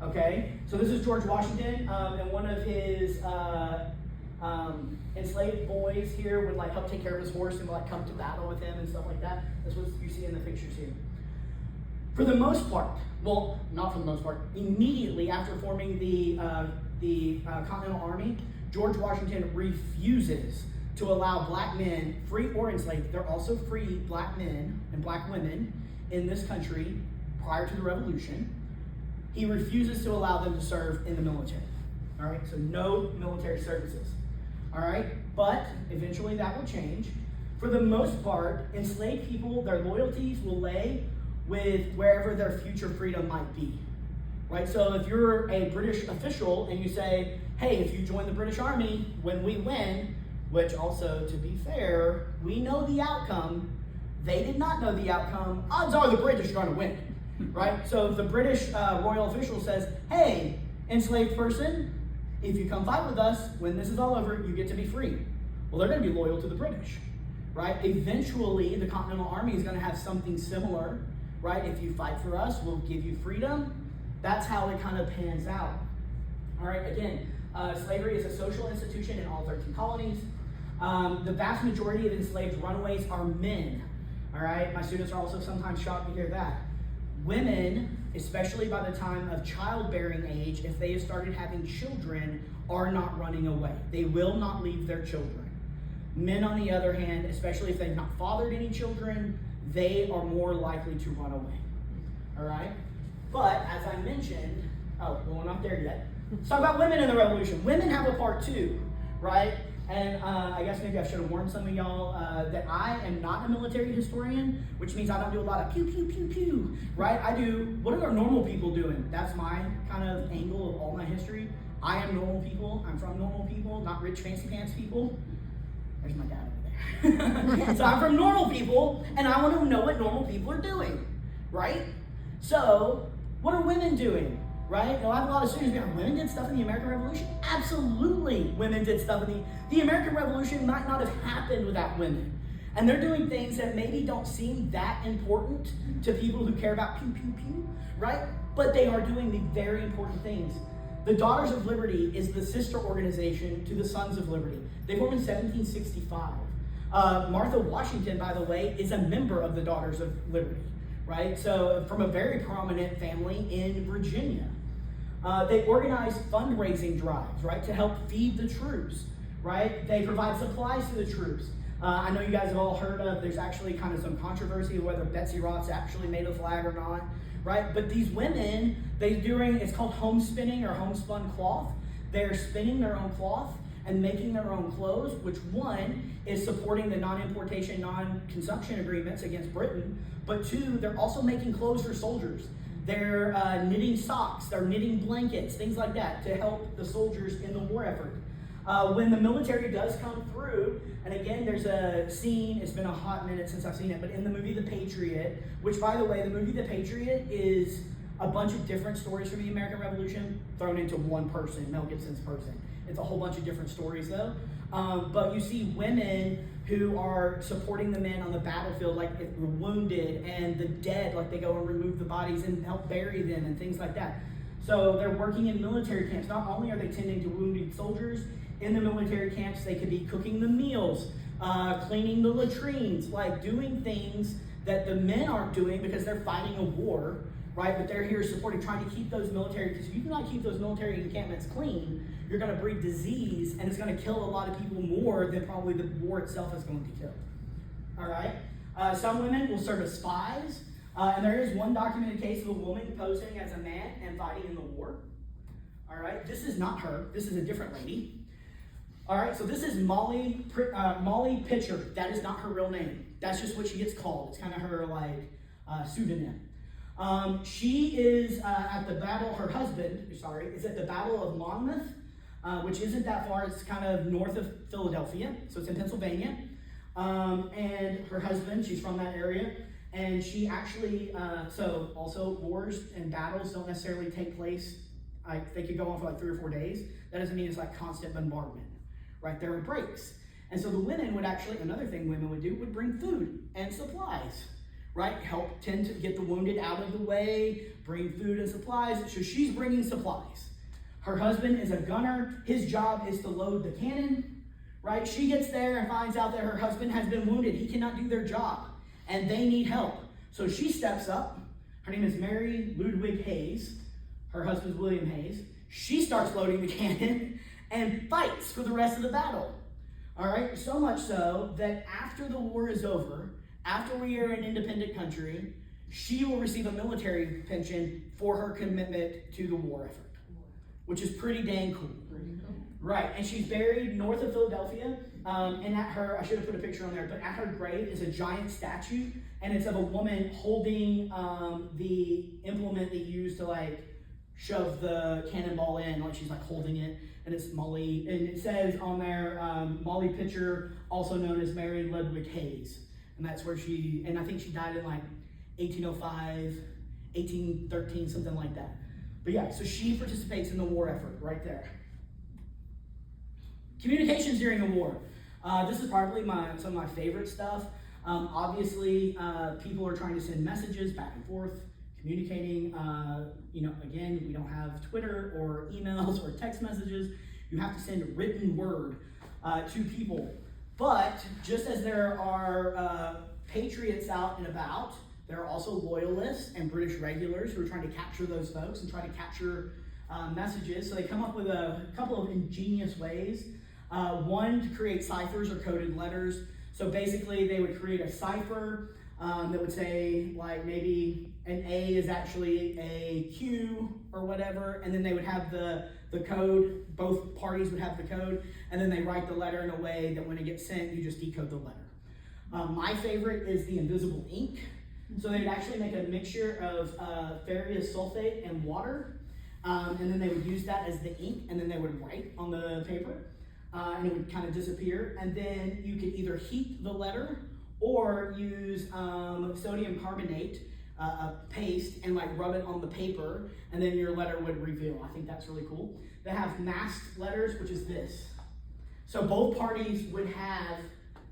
Okay? So this is George Washington, and one of his enslaved boys here would like help take care of his horse and like come to battle with him and stuff like that. That's what you see in the pictures here. For the most part, well, not for the most part, immediately after forming the Continental Army, George Washington refuses to allow black men, free or enslaved, they're also free black men and black women in this country prior to the Revolution. He refuses to allow them to serve in the military. All right, so no military services. All right, but eventually that will change. For the most part, enslaved people, their loyalties will lay with wherever their future freedom might be. Right, so if you're a British official and you say, hey, if you join the British Army, when we win, which also, to be fair, we know the outcome, they did not know the outcome, odds are the British are going to win. Right, so if the British royal official says, hey, enslaved person, if you come fight with us, when this is all over, you get to be free. Well, they're going to be loyal to the British, right? Eventually, the Continental Army is going to have something similar, right? If you fight for us, we'll give you freedom. That's how it kind of pans out. All right, again, slavery is a social institution in all 13 colonies. The vast majority of enslaved runaways are men. All right, my students are also sometimes shocked to hear that. Women, especially by the time of childbearing age, if they have started having children, are not running away. They will not leave their children. Men, on the other hand, especially if they've not fathered any children, they are more likely to run away. All right? But, as I mentioned, we're not there yet. Let's talk about women in the revolution. Women have a part too, right? And I guess maybe I should have warned some of y'all that I am not a military historian, which means I don't do a lot of pew, pew, pew, pew, right? I do, what are normal people doing? That's my kind of angle of all my history. I am normal people. I'm from normal people, not rich fancy pants people. There's my dad over there. So I'm from normal people, and I want to know what normal people are doing, right? So, what are women doing? Right? You know, I have a lot of students being like, women did stuff in the American Revolution? Absolutely, women did stuff in the American Revolution might not have happened without women. And they're doing things that maybe don't seem that important to people who care about pew, pew, pew, right? But they are doing the very important things. The Daughters of Liberty is the sister organization to the Sons of Liberty. They formed in 1765. Martha Washington, by the way, is a member of the Daughters of Liberty, right? So from a very prominent family in Virginia. They organize fundraising drives, right, to help feed the troops, right? They provide supplies to the troops. I know you guys have all heard of, there's actually kind of some controversy whether Betsy Ross actually made a flag or not, right? But these women, it's called homespinning or homespun cloth. They're spinning their own cloth and making their own clothes, which one is supporting the non-importation, non-consumption agreements against Britain, but two, they're also making clothes for soldiers. They're knitting socks, they're knitting blankets, things like that to help the soldiers in the war effort. When the military does come through, and again, there's a scene, it's been a hot minute since I've seen it, but in the movie The Patriot, which by the way, the movie The Patriot is a bunch of different stories from the American Revolution thrown into one person, Mel Gibson's person. It's a whole bunch of different stories though. But you see women who are supporting the men on the battlefield, like the wounded and the dead, like they go and remove the bodies and help bury them and things like that. So they're working in military camps. Not only are they tending to wounded soldiers, in the military camps they could be cooking the meals, cleaning the latrines, like doing things that the men aren't doing because they're fighting a war, right? But they're here supporting, trying to keep those military, because if you cannot keep those military encampments clean, you're going to breed disease, and it's going to kill a lot of people more than probably the war itself is going to kill. All right? Some women will serve as spies, and there is one documented case of a woman posing as a man and fighting in the war. All right? This is not her. This is a different lady. All right? So this is Molly Pitcher. That is not her real name. That's just what she gets called. It's kind of her, pseudonym. She is at the battle, her husband, is at the Battle of Monmouth, which isn't that far. It's kind of north of Philadelphia, so it's in Pennsylvania. And her husband, she's from that area, and she actually, so also wars and battles don't necessarily take place, they could go on for 3 or 4 days. That doesn't mean it's constant bombardment, right? There are breaks. And so the women would actually, another thing women would do, would bring food and supplies, right? Help tend to get the wounded out of the way, bring food and supplies. So she's bringing supplies. Her husband is a gunner. His job is to load the cannon, right? She gets there and finds out that her husband has been wounded. He cannot do their job, and they need help. So she steps up. Her name is Mary Ludwig Hayes. Her husband's William Hayes. She starts loading the cannon and fights for the rest of the battle. All right, so much so that after the war is over, after we are an independent country, she will receive a military pension for her commitment to the war effort, which is pretty dang cool. Right, and she's buried north of Philadelphia, and at her, I should have put a picture on there, but at her grave is a giant statue, and it's of a woman holding the implement that you use to shove the cannonball in, she's holding it, and it's Molly, and it says on there, Molly Pitcher, also known as Mary Ludwig Hayes. And that's where and I think she died in 1805, 1813, something like that. But yeah, so she participates in the war effort right there. Communications during the war. This is probably some of my favorite stuff. Obviously, people are trying to send messages back and forth, communicating. Again, we don't have Twitter or emails or text messages. You have to send written word to people. But just as there are patriots out and about, there are also loyalists and British regulars who are trying to capture those folks and try to capture messages. So they come up with a couple of ingenious ways. One, to create ciphers or coded letters. So basically they would create a cipher that would say, like, maybe an A is actually a Q or whatever, and then they would have the code. Both parties would have the code, and then they write the letter in a way that when it gets sent, you just decode the letter. My favorite is the invisible ink. So they would actually make a mixture of ferrous sulfate and water, and then they would use that as the ink, and then they would write on the paper, and it would kind of disappear. And then you could either heat the letter or use sodium carbonate, a paste, and like rub it on the paper, and then your letter would reveal. I think that's really cool. They have masked letters, which is this. So both parties would have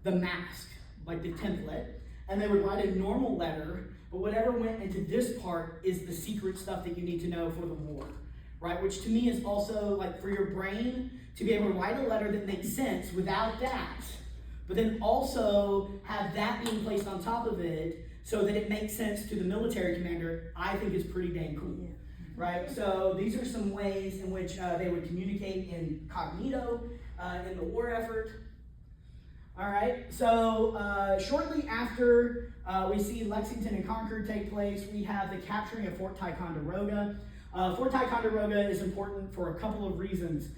the mask, like the template, and they would write a normal letter, but whatever went into this part is the secret stuff that you need to know for the war, right? Which to me is also like for your brain to be able to write a letter that makes sense without that, but then also have that being placed on top of it so that it makes sense to the military commander, I think is pretty dang cool, right? So these are some ways in which they would communicate incognito in the war effort. All right, so shortly after we see Lexington and Concord take place, we have the capturing of Fort Ticonderoga. Fort Ticonderoga is important for a couple of reasons.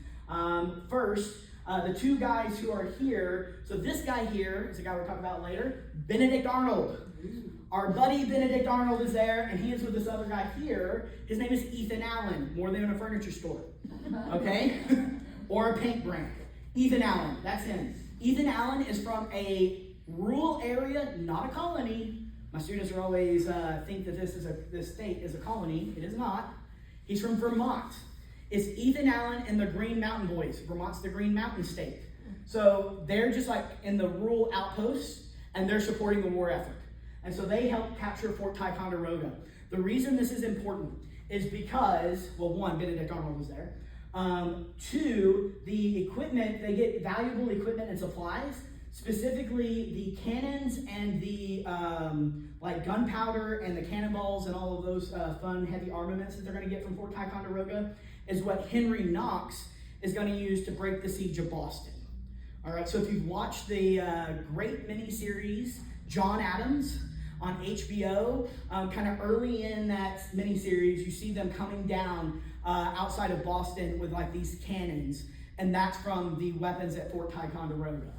First, the two guys who are here, so this guy here is the guy we'll talk about later, Benedict Arnold. Our buddy Benedict Arnold is there, and he is with this other guy here. His name is Ethan Allen, more than a furniture store, okay? Or a paint brand. Ethan Allen, that's him. Ethan Allen is from a rural area, not a colony. My students are always think that this state is a colony. It is not. He's from Vermont. It's Ethan Allen and the Green Mountain Boys. Vermont's the Green Mountain State. So they're just like in the rural outposts, and they're supporting the war effort. And so they helped capture Fort Ticonderoga. The reason this is important is because, well, one, Benedict Arnold was there. Two, the equipment, they get valuable equipment and supplies, specifically the cannons and the like gunpowder and the cannonballs and all of those fun heavy armaments that they're going to get from Fort Ticonderoga is what Henry Knox is going to use to break the siege of Boston. All right, so if you've watched the great miniseries John Adams on HBO, kind of early in that miniseries, you see them coming down outside of Boston with like these cannons, and that's from the weapons at Fort Ticonderoga.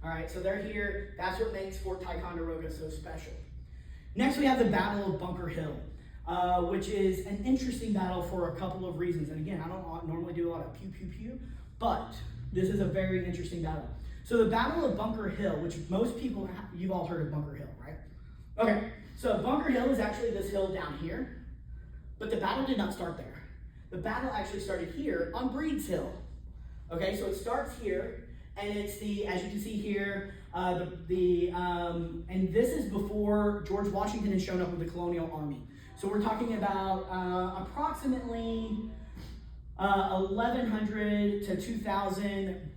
All right, so they're here. That's what makes Fort Ticonderoga so special. Next, we have the Battle of Bunker Hill, which is an interesting battle for a couple of reasons. And again, I don't normally do a lot of pew, pew, pew, but this is a very interesting battle. So the Battle of Bunker Hill, which most people, you've all heard of Bunker Hill, right? Okay, so Bunker Hill is actually this hill down here, but the battle did not start there. The battle actually started here on Breed's Hill. Okay, so it starts here, and it's the, as you can see here, and this is before George Washington has shown up with the colonial army. So we're talking about approximately 1,100 to 2,000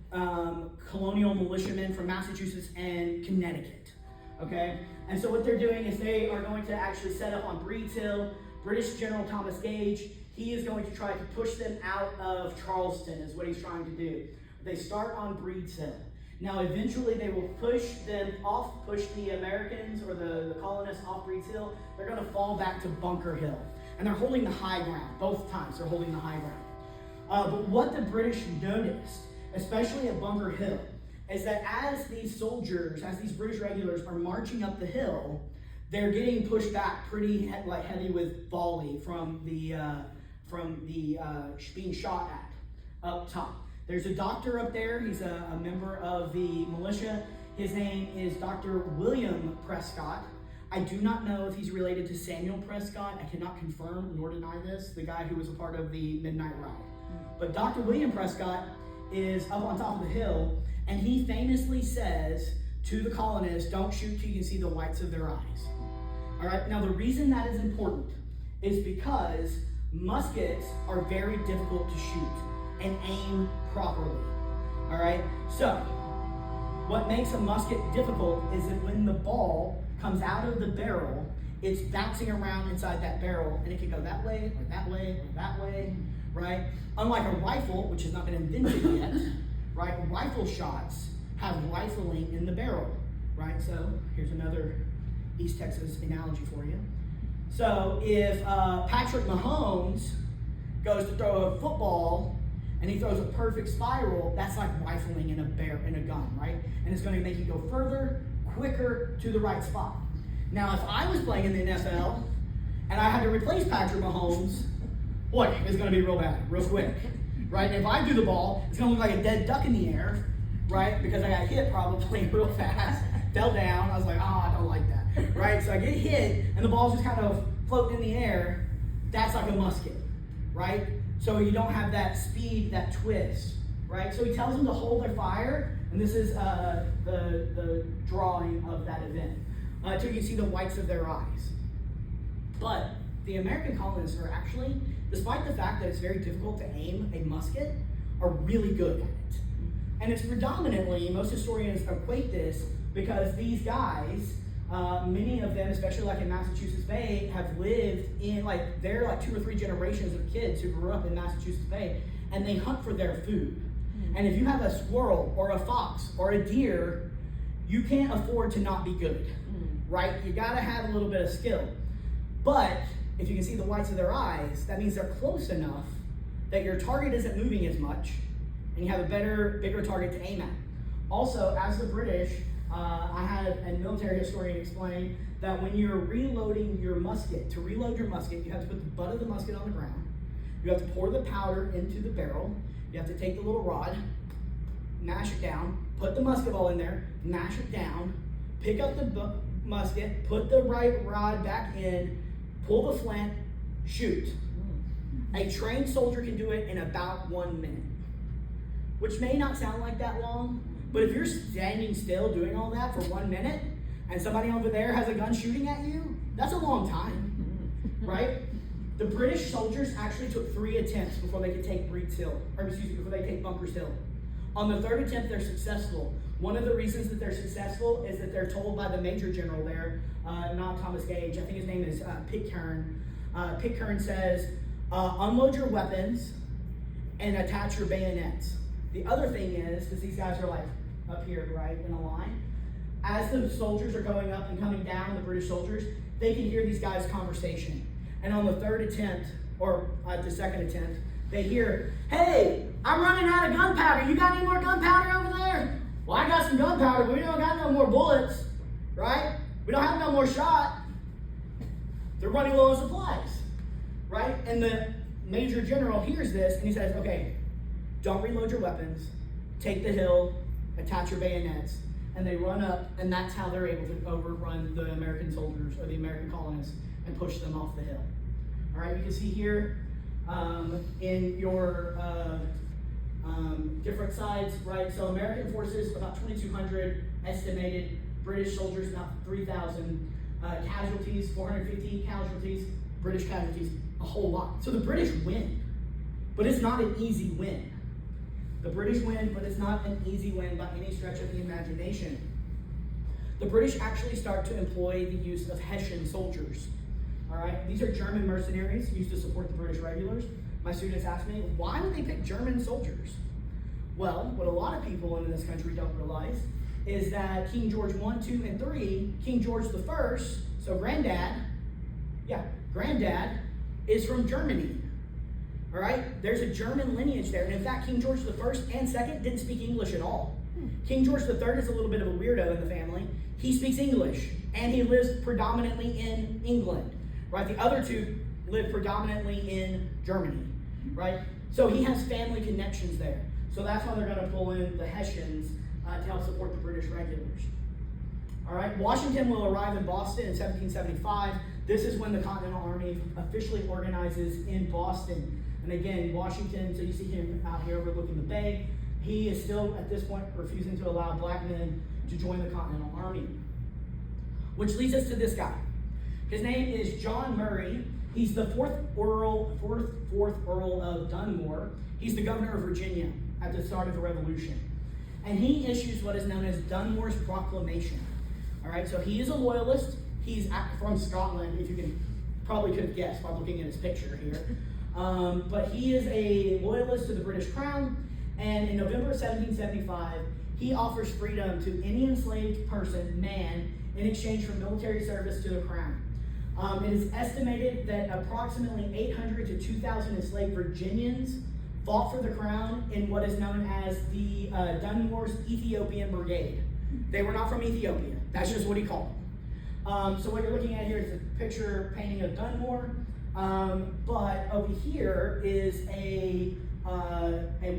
colonial militiamen from Massachusetts and Connecticut. Okay, and so what they're doing is they are going to actually set up on Breed's Hill. British General Thomas Gage, he is going to try to push them out of Charleston, is what he's trying to do. They start on Breed's Hill. Now, eventually they will push the Americans or the colonists off Breed's Hill. They're going to fall back to Bunker Hill. And they're holding the high ground. Both times they're holding the high ground. But what the British noticed, especially at Bunker Hill, is that as these soldiers, as these British regulars are marching up the hill, they're getting pushed back pretty heavy with volley from the being shot at up top. There's a doctor up there. He's a member of the militia. His name is Dr. William Prescott. I do not know if he's related to Samuel Prescott. I cannot confirm nor deny this, the guy who was a part of the Midnight Ride. But Dr. William Prescott is up on top of the hill, and he famously says to the colonists, don't shoot till you can see the whites of their eyes. All right, now the reason that is important is because muskets are very difficult to shoot and aim properly. All right, so What makes a musket difficult is that when the ball comes out of the barrel, it's bouncing around inside that barrel, and it can go that way, or that way, or that way, right? Unlike a rifle, which has not been invented yet, right? Rifle shots have rifling in the barrel, right? So here's another East Texas analogy for you. So if Patrick Mahomes goes to throw a football and he throws a perfect spiral, that's like rifling in a gun, right? And it's going to make you go further, quicker to the right spot. Now, if I was playing in the NFL and I had to replace Patrick Mahomes, boy, it's going to be real bad, real quick, right? And if I do the ball, it's going to look like a dead duck in the air, right? Because I got hit probably real fast, fell down. I was like, oh, I don't like that, right? So I get hit and the ball's just kind of floating in the air. That's like a musket, right? So you don't have that speed, that twist, right? So he tells them to hold their fire, and this is the drawing of that event. Until you see the whites of their eyes. But the American colonists are actually, despite the fact that it's very difficult to aim a musket, are really good at it. And it's predominantly, most historians equate this because these guys, many of them, especially like in Massachusetts Bay, have lived in, like, they're like 2 or 3 generations of kids who grew up in Massachusetts Bay, and they hunt for their food. And if you have a squirrel or a fox or a deer, you can't afford to not be good, right? You gotta have a little bit of skill. But if you can see the whites of their eyes, that means they're close enough that your target isn't moving as much, and you have a bigger target to aim at. Also, as the British, I had a military historian explain that when you're reloading your musket, to reload your musket, you have to put the butt of the musket on the ground. You have to pour the powder into the barrel. You have to take the little rod, mash it down, put the musket ball in there, mash it down, pick up the musket, put the right rod back in, pull the flint, shoot. A trained soldier can do it in about 1 minute, which may not sound like that long, but if you're standing still doing all that for 1 minute and somebody over there has a gun shooting at you, that's a long time, right? The British soldiers actually took 3 attempts before they could take before they take Bunker's Hill. On the 3rd attempt, they're successful. One of the reasons that they're successful is that they're told by the major general there, not Thomas Gage, I think his name is Pitcairn. Pitcairn says, unload your weapons and attach your bayonets. The other thing is, because these guys are like up here, right, in a line, as the soldiers are going up and coming down, the British soldiers, they can hear these guys' conversation. And on the 3rd attempt, or the 2nd attempt, they hear, hey, I'm running out of gunpowder. You got any more gunpowder over there? Well, I got some gunpowder, but we don't got no more bullets, right? We don't have no more shot. They're running low on supplies, right? And the major general hears this, and he says, okay, don't reload your weapons, take the hill, attach your bayonets, and they run up, and that's how they're able to overrun the American soldiers, or the American colonists, and push them off the hill. All right, you can see here in your different sides, right? So American forces, about 2,200 estimated. British soldiers, about 3,000 casualties, 450 casualties. British casualties, a whole lot. So the British win, but it's not an easy win. The British win, but it's not an easy win by any stretch of the imagination. The British actually start to employ the use of Hessian soldiers. All right, these are German mercenaries used to support the British regulars. My students ask me, why would they pick German soldiers? Well, what a lot of people in this country don't realize is that King George I, II, and III, King George I, so granddad, is from Germany. All right, there's a German lineage there. And in fact, King George I and II didn't speak English at all. King George III is a little bit of a weirdo in the family. He speaks English, and he lives predominantly in England. Right, the other 2 live predominantly in Germany, right? So he has family connections there. So that's why they're going to pull in the Hessians to help support the British regulars. All right, Washington will arrive in Boston in 1775. This is when the Continental Army officially organizes in Boston. And again, Washington, so you see him out here overlooking the bay. He is still, at this point, refusing to allow black men to join the Continental Army. Which leads us to this guy. His name is John Murray. He's the fourth Earl of Dunmore. He's the governor of Virginia at the start of the Revolution. and he issues what is known as Dunmore's Proclamation. All right, so he is a loyalist. He's from Scotland, if you probably could have guessed by looking at his picture here. But he is a loyalist to the British Crown, and in November 1775, he offers freedom to any enslaved person, man, in exchange for military service to the Crown. It is estimated that approximately 800 to 2,000 enslaved Virginians fought for the Crown in what is known as the Dunmore's Ethiopian Brigade. They were not from Ethiopia. That's just what he called them. So what you're looking at here is a picture painting of Dunmore. But over here is a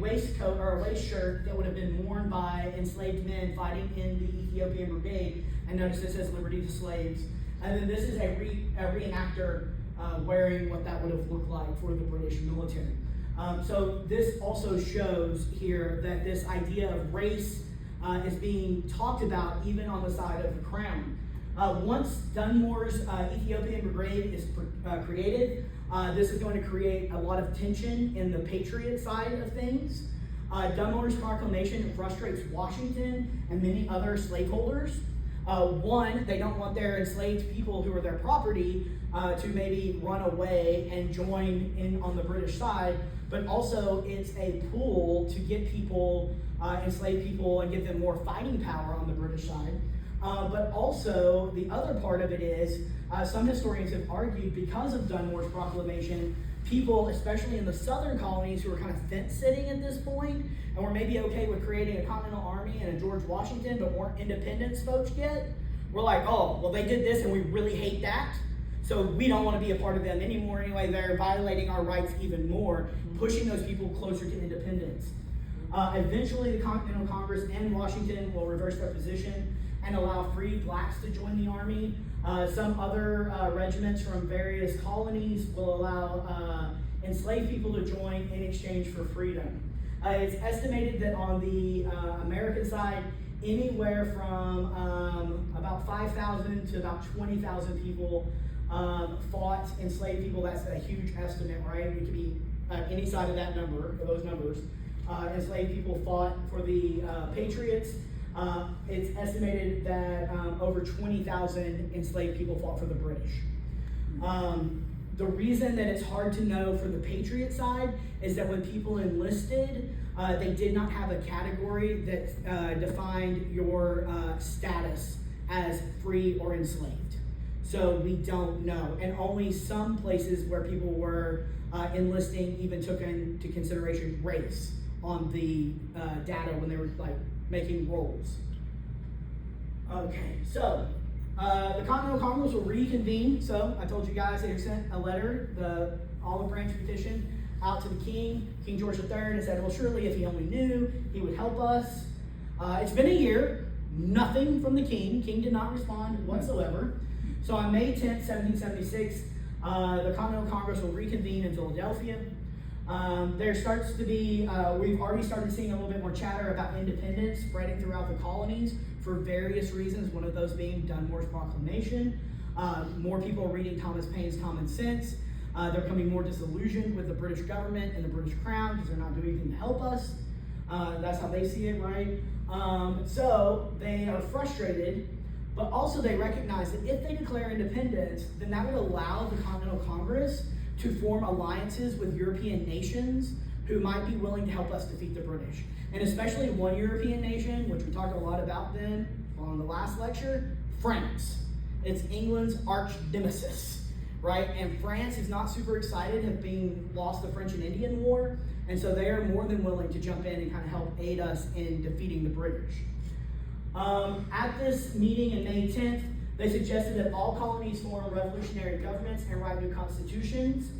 waistcoat or a waist shirt that would have been worn by enslaved men fighting in the Ethiopian Brigade. And notice this says "Liberty to Slaves." And then this is a reenactor wearing what that would have looked like for the British military. So this also shows here that this idea of race is being talked about even on the side of the Crown. Once Dunmore's Ethiopian Brigade is created, this is going to create a lot of tension in the Patriot side of things. Dunmore's proclamation frustrates Washington and many other slaveholders. One, they don't want their enslaved people who are their property to maybe run away and join in on the British side, but also it's a pull to get people, enslaved people, and give them more fighting power on the British side. But also, the other part of it is, some historians have argued because of Dunmore's proclamation, people, especially in the southern colonies who were kind of fence-sitting at this point, and were maybe okay with creating a Continental Army and a George Washington, but weren't independence folks yet, were like, oh, well, they did this and we really hate that, so we don't want to be a part of them anymore anyway. They're violating our rights even more, pushing those people closer to independence. Eventually, the Continental Congress and Washington will reverse their position and allow free blacks to join the army. Some other regiments from various colonies will allow enslaved people to join in exchange for freedom. It's estimated that on the American side, anywhere from about 5,000 to about 20,000 people fought enslaved people. That's a huge estimate, right? It could be any side of that number, or those numbers. Enslaved people fought for the Patriots. It's estimated that over 20,000 enslaved people fought for the British. The reason that it's hard to know for the Patriot side is that when people enlisted, they did not have a category that defined your status as free or enslaved. So we don't know. And only some places where people were enlisting even took into consideration race on the data when they were making rolls. Okay, so the Continental Congress will reconvene. So I told you guys they sent a letter, the olive branch petition, out to the king, King George III, and said, well, surely if he only knew, he would help us. It's been a year, nothing from the king. King did not respond whatsoever. So on May 10th, 1776, the Continental Congress will reconvene in Philadelphia. There starts to be, we've already started seeing a little bit more chatter about independence spreading throughout the colonies for various reasons, one of those being Dunmore's proclamation. More people are reading Thomas Paine's Common Sense. They're becoming more disillusioned with the British government and the British Crown because they're not doing anything to help us. That's how they see it, right? So they are frustrated, but also they recognize that if they declare independence, then that would allow the Continental Congress to form alliances with European nations who might be willing to help us defeat the British. And especially one European nation, which we talked a lot about then on the last lecture, France. It's England's arch nemesis, right? And France is not super excited of being lost the French and Indian War, and so they are more than willing to jump in and kind of help aid us in defeating the British. At this meeting in May 10th, they suggested that all colonies form revolutionary governments and write new constitutions.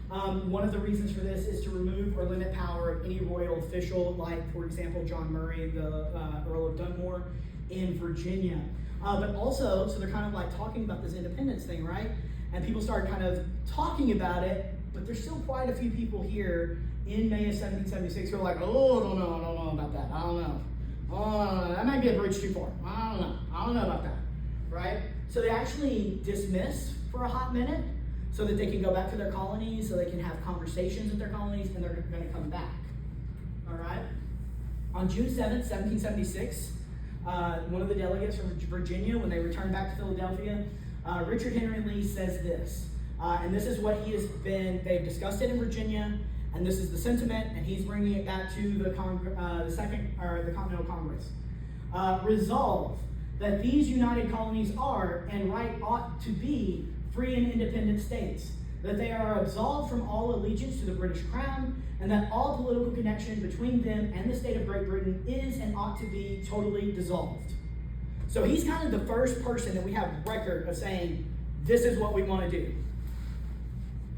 One of the reasons for this is to remove or limit power of any royal official, like, for example, John Murray, the Earl of Dunmore in Virginia. But also, so they're kind of like talking about this independence thing, right? And people started kind of talking about it, but there's still quite a few people here in May of 1776 who are like, oh, I don't know about that. I don't know. Oh, that might be a bridge too far. I don't know about that, right? So they actually dismiss for a hot minute so that they can go back to their colonies, so they can have conversations with their colonies, and they're going to come back, all right? On June 7th, 1776, one of the delegates from Virginia, when they returned back to Philadelphia, Richard Henry Lee says this, and this is what they've discussed it in Virginia, and this is the sentiment, and he's bringing it back to the Continental Congress. Resolve that these united colonies are, and right ought to be, free and independent states, that they are absolved from all allegiance to the British Crown, and that all political connection between them and the state of Great Britain is and ought to be totally dissolved. So he's kind of the first person that we have record of saying, this is what we want to do.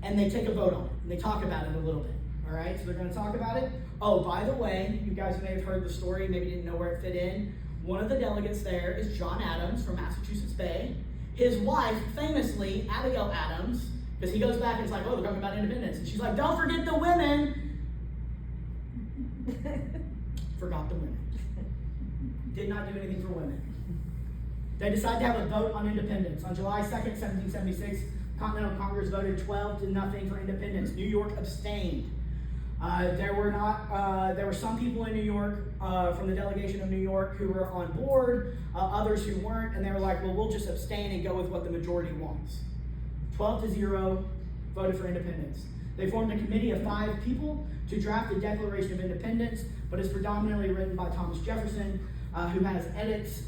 And they take a vote on it, and they talk about it a little bit. All right, so they're going to talk about it. Oh, by the way, you guys may have heard the story, maybe didn't know where it fit in. One of the delegates there is John Adams from Massachusetts Bay. His wife, famously, Abigail Adams, because he goes back and it's like, oh, they're talking about independence. And she's like, don't forget the women. Forgot the women. Did not do anything for women. They decided to have a vote on independence. On July 2nd, 1776, Continental Congress voted 12-0 for independence. New York abstained. There were some people in New York from the delegation of New York who were on board, others who weren't, and they were like, well, we'll just abstain and go with what the majority wants. 12-0 voted for independence. They formed a committee of 5 people to draft the Declaration of Independence, but it's predominantly written by Thomas Jefferson, who has edits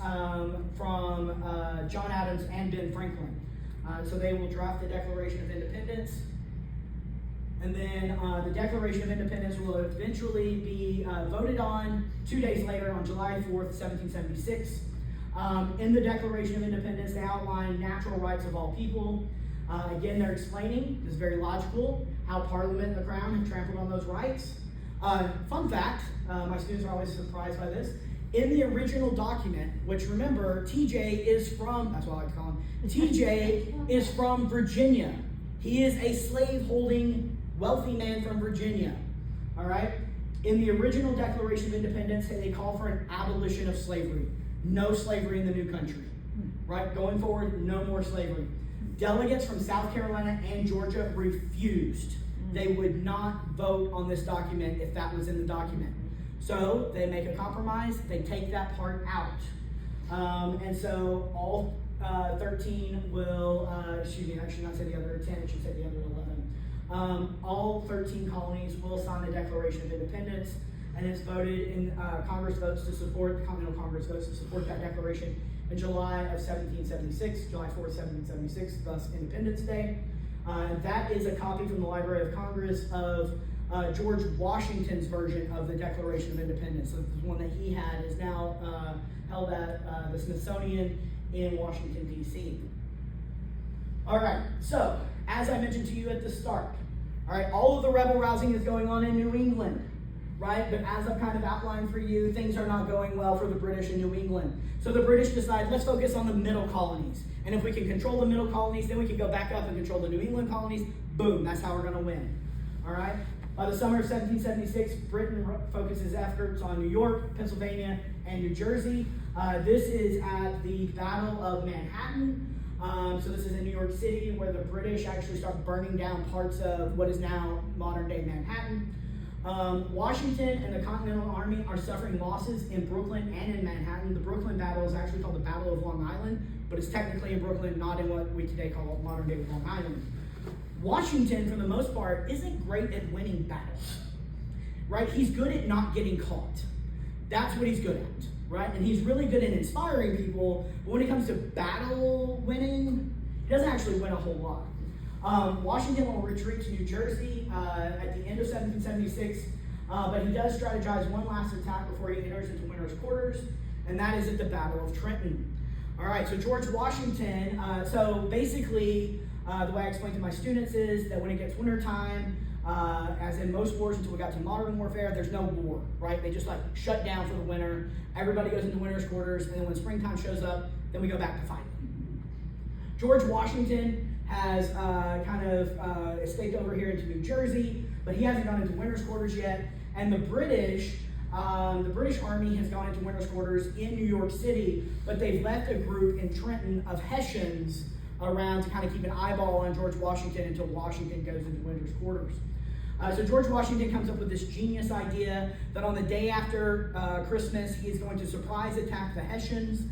from John Adams and Ben Franklin. So they will draft the Declaration of Independence. And then the Declaration of Independence will eventually be voted on 2 days later on July 4th, 1776. In the Declaration of Independence, they outline natural rights of all people. Again, they're explaining, this is very logical, how Parliament and the Crown have trampled on those rights. Fun fact, my students are always surprised by this. In the original document, which remember, TJ is from, that's what I like to call him, TJ is from Virginia. He is a slave-holding, wealthy man from Virginia, all right? In the original Declaration of Independence, they call for an abolition of slavery. No slavery in the new country, right? Going forward, no more slavery. Delegates from South Carolina and Georgia refused. They would not vote on this document if that was in the document. So they make a compromise, they take that part out. And so all 13 will, excuse me, I should not say the other 10, it should say the other 11. All 13 colonies will sign the Declaration of Independence, and it's voted in, Congress votes to support, the Continental Congress votes to support that declaration in July of 1776, July 4th, 1776, thus Independence Day. That is a copy from the Library of Congress of George Washington's version of the Declaration of Independence. So the one that he had is now held at the Smithsonian in Washington, D.C. All right, so as I mentioned to you at the start, all right, all of the rebel rousing is going on in New England, right? But as I've kind of outlined for you, things are not going well for the British in New England. So the British decide, let's focus on the middle colonies. And if we can control the middle colonies, then we can go back up and control the New England colonies. Boom, that's how we're going to win. All right? By the summer of 1776, Britain focuses efforts on New York, Pennsylvania, and New Jersey. This is at the Battle of Manhattan. So this is in New York City, where the British actually start burning down parts of what is now modern-day Manhattan. Washington and the Continental Army are suffering losses in Brooklyn and in Manhattan. The Brooklyn battle is actually called the Battle of Long Island, but it's technically in Brooklyn, not in what we today call modern-day Long Island. Washington, for the most part, isn't great at winning battles, right? He's good at not getting caught. That's what he's good at, right? And he's really good at inspiring people, but when it comes to battle winning, he doesn't actually win a whole lot. Washington will retreat to New Jersey at the end of 1776, but he does strategize one last attack before he enters into winter's quarters, and that is at the Battle of Trenton. All right, so George Washington, so basically, the way I explain to my students is that when it gets wintertime, as in most wars until we got to modern warfare, there's no war, right? They just like shut down for the winter. Everybody goes into winter's quarters, and then when springtime shows up, then we go back to fighting. George Washington has kind of escaped over here into New Jersey, but he hasn't gone into winter's quarters yet. And the British Army has gone into winter's quarters in New York City, but they've left a group in Trenton of Hessians around to kind of keep an eyeball on George Washington until Washington goes into winter's quarters. So George Washington comes up with this genius idea that on the day after Christmas, he is going to surprise attack the Hessians.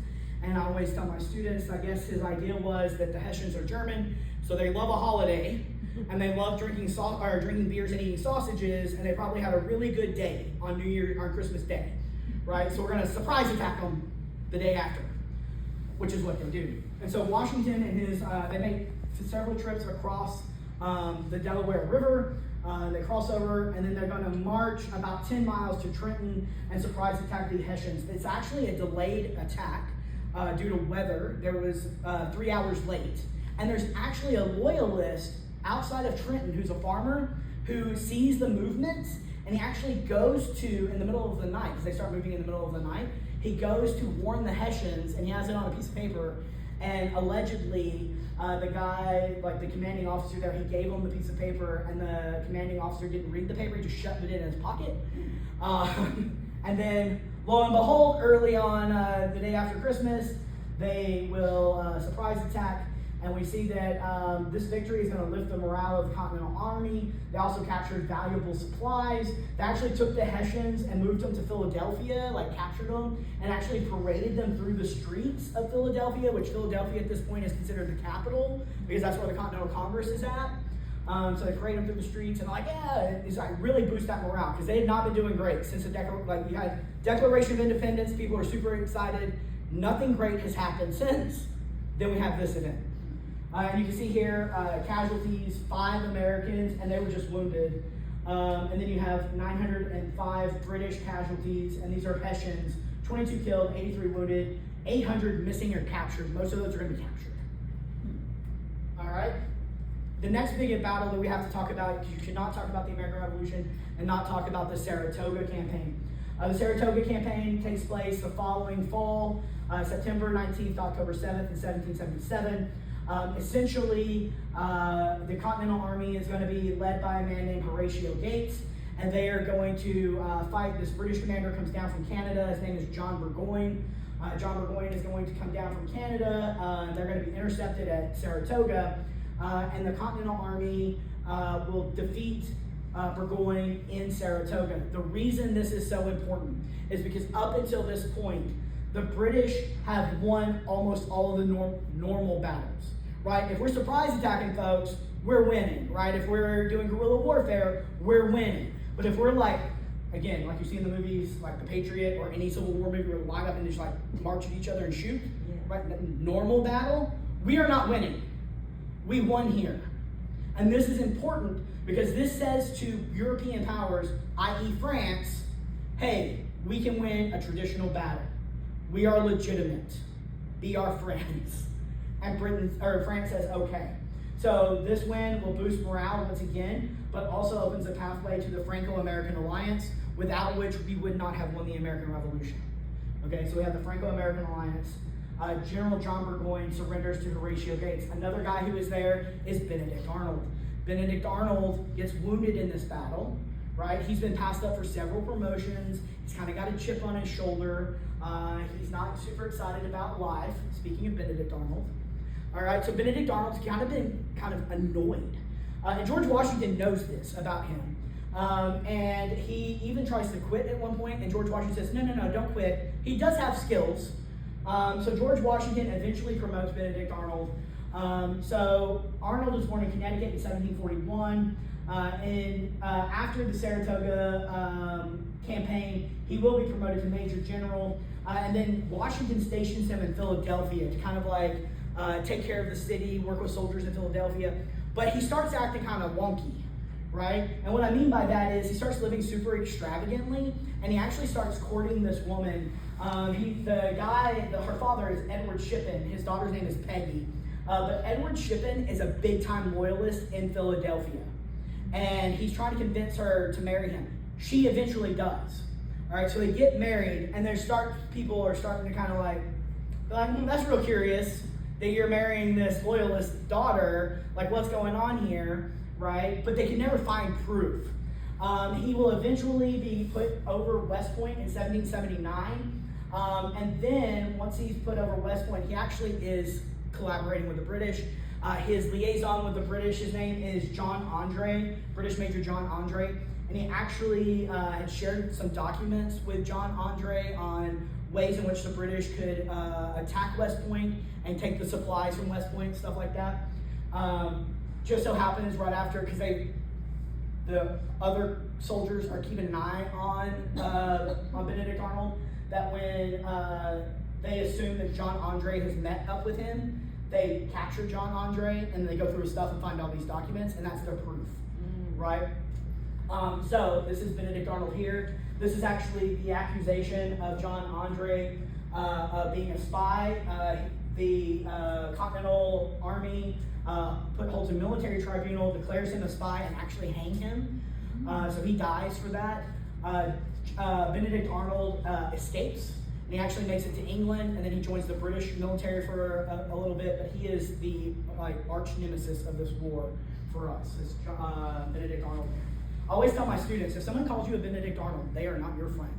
And I always tell my students, I guess his idea was that the Hessians are German, so they love a holiday, and they love drinking beers and eating sausages, and they probably had a really good day on Christmas Day, right? So we're going to surprise attack them the day after, which is what they do. And so Washington and they make several trips across the Delaware River. They cross over, and then they're going to march about 10 miles to Trenton and surprise attack the Hessians. It's actually a delayed attack due to weather. There was 3 hours late. And there's actually a loyalist outside of Trenton who's a farmer who sees the movements, and he actually goes to, in the middle of the night, because they start moving in the middle of the night, he goes to warn the Hessians, and he has it on a piece of paper, and allegedly the guy, like the commanding officer there, he gave him the piece of paper, and the commanding officer didn't read the paper, he just shoved it in his pocket. And then, lo and behold, early on the day after Christmas, they will surprise attack, and we see that this victory is going to lift the morale of the Continental Army. They also captured valuable supplies. They actually took the Hessians and moved them to Philadelphia, like captured them, and actually paraded them through the streets of Philadelphia, which Philadelphia at this point is considered the capital, because that's where the Continental Congress is at. So they parade them through the streets, and it's like really boost that morale, because they had not been doing great since you had Declaration of Independence. People are super excited. Nothing great has happened since. Then we have this event. And you can see here casualties, 5 Americans, and they were just wounded. And then you have 905 British casualties, and these are Hessians, 22 killed, 83 wounded, 800 missing or captured. Most of those are going to be captured. All right. The next big battle that we have to talk about, you cannot talk about the American Revolution and not talk about the Saratoga campaign. The Saratoga campaign takes place the following fall, September 19th, October 7th, in 1777. Essentially, the Continental Army is going to be led by a man named Horatio Gates, and they are going to fight. This British commander comes down from Canada. His name is John Burgoyne. John Burgoyne is going to come down from Canada. They're going to be intercepted at Saratoga, and the Continental Army will defeat Burgoyne in Saratoga. The reason this is so important is because up until this point, the British have won almost all of the normal battles, right? If we're surprise attacking folks, we're winning, right? If we're doing guerrilla warfare, we're winning. But if we're like you see in the movies, like The Patriot or any Civil War movie, where we line up and just like march at each other and shoot, right? Normal battle, we are not winning. We won here. And this is important because this says to European powers, i.e. France, hey, we can win a traditional battle. We are legitimate. Be our friends. And France says, okay. So this win will boost morale once again, but also opens a pathway to the Franco-American alliance, without which we would not have won the American Revolution. Okay, so we have the Franco-American alliance. General John Burgoyne surrenders to Horatio Gates. Another guy who is there is Benedict Arnold. Benedict Arnold gets wounded in this battle, right? He's been passed up for several promotions. He's kind of got a chip on his shoulder. He's not super excited about life. Speaking of Benedict Arnold. All right, so Benedict Arnold's been annoyed. And George Washington knows this about him. And he even tries to quit at one point, and George Washington says, no, don't quit. He does have skills. So George Washington eventually promotes Benedict Arnold. So Arnold was born in Connecticut in 1741. After the Saratoga campaign, he will be promoted to Major General. And then Washington stations him in Philadelphia to take care of the city, work with soldiers in Philadelphia. But he starts acting kind of wonky, right? And what I mean by that is he starts living super extravagantly, and he actually starts courting this woman. Her father is Edward Shippen. His daughter's name is Peggy. But Edward Shippen is a big-time loyalist in Philadelphia. And he's trying to convince her to marry him. She eventually does. All right, so they get married, and people are starting to that's real curious that you're marrying this loyalist daughter. Like, what's going on here, right? But they can never find proof. He will eventually be put over West Point in 1779. And then, once he's put over West Point, he actually is collaborating with the British. His liaison with the British, his name is John Andre, British Major John Andre, and he actually had shared some documents with John Andre on ways in which the British could attack West Point and take the supplies from West Point, stuff like that. Just so happens right after, because the other soldiers are keeping an eye on Benedict Arnold, that when they assume that John Andre has met up with him, they capture John Andre and they go through his stuff and find all these documents, and that's their proof, right? So this is Benedict Arnold here. This is actually the accusation of John Andre of being a spy. The Continental Army holds a military tribunal, declares him a spy, and actually hang him. So he dies for that. Benedict Arnold escapes, and he actually makes it to England, and then he joins the British military for a little bit, but he is the arch nemesis of this war for us, is Benedict Arnold. I always tell my students, if someone calls you a Benedict Arnold, they are not your friend.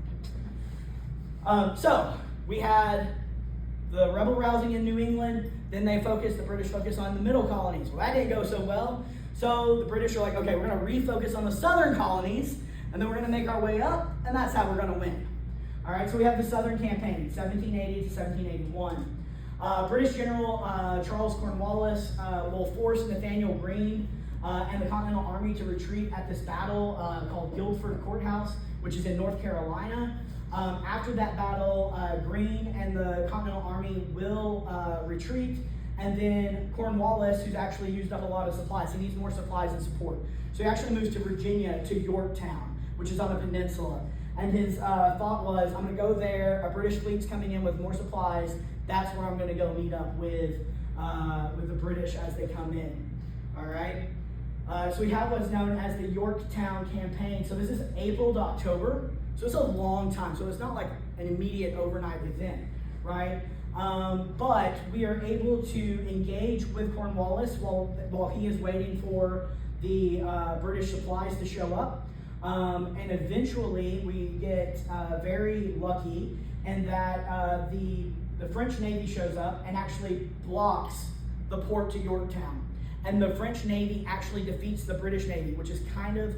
So we had the rebel rousing in New England, then the British focus on the middle colonies. Well, that didn't go so well. So the British are like, okay, we're gonna refocus on the southern colonies, and then we're gonna make our way up, and that's how we're gonna win. All right, so we have the Southern Campaign, 1780 to 1781. British General Charles Cornwallis will force Nathaniel Greene and the Continental Army to retreat at this battle called Guildford Courthouse, which is in North Carolina. After that battle, Greene and the Continental Army will retreat, and then Cornwallis, who's actually used up a lot of supplies, he needs more supplies and support. So he actually moves to Virginia, to Yorktown, which is on the peninsula. And his thought was, I'm going to go there, a British fleet's coming in with more supplies, that's where I'm going to go meet up with the British as they come in. All right? So we have what's known as the Yorktown Campaign. So this is April to October. So it's a long time. So it's not like an immediate overnight event, right? But we are able to engage with Cornwallis while he is waiting for the British supplies to show up. And eventually we get very lucky in that the French Navy shows up and actually blocks the port to Yorktown. And the French Navy actually defeats the British Navy, which is kind of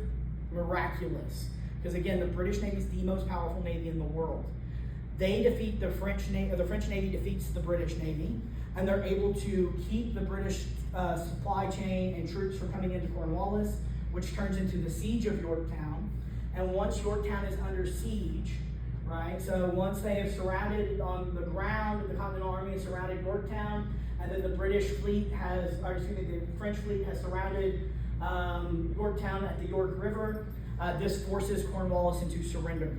miraculous. Because again, the British Navy is the most powerful Navy in the world. They defeat the French Navy defeats the British Navy, and they're able to keep the British supply chain and troops from coming into Cornwallis, which turns into the siege of Yorktown. And once Yorktown is under siege, right? So once they have surrounded on the ground, the Continental Army has surrounded Yorktown, and then the the French fleet has surrounded Yorktown at the York River. This forces Cornwallis into surrender.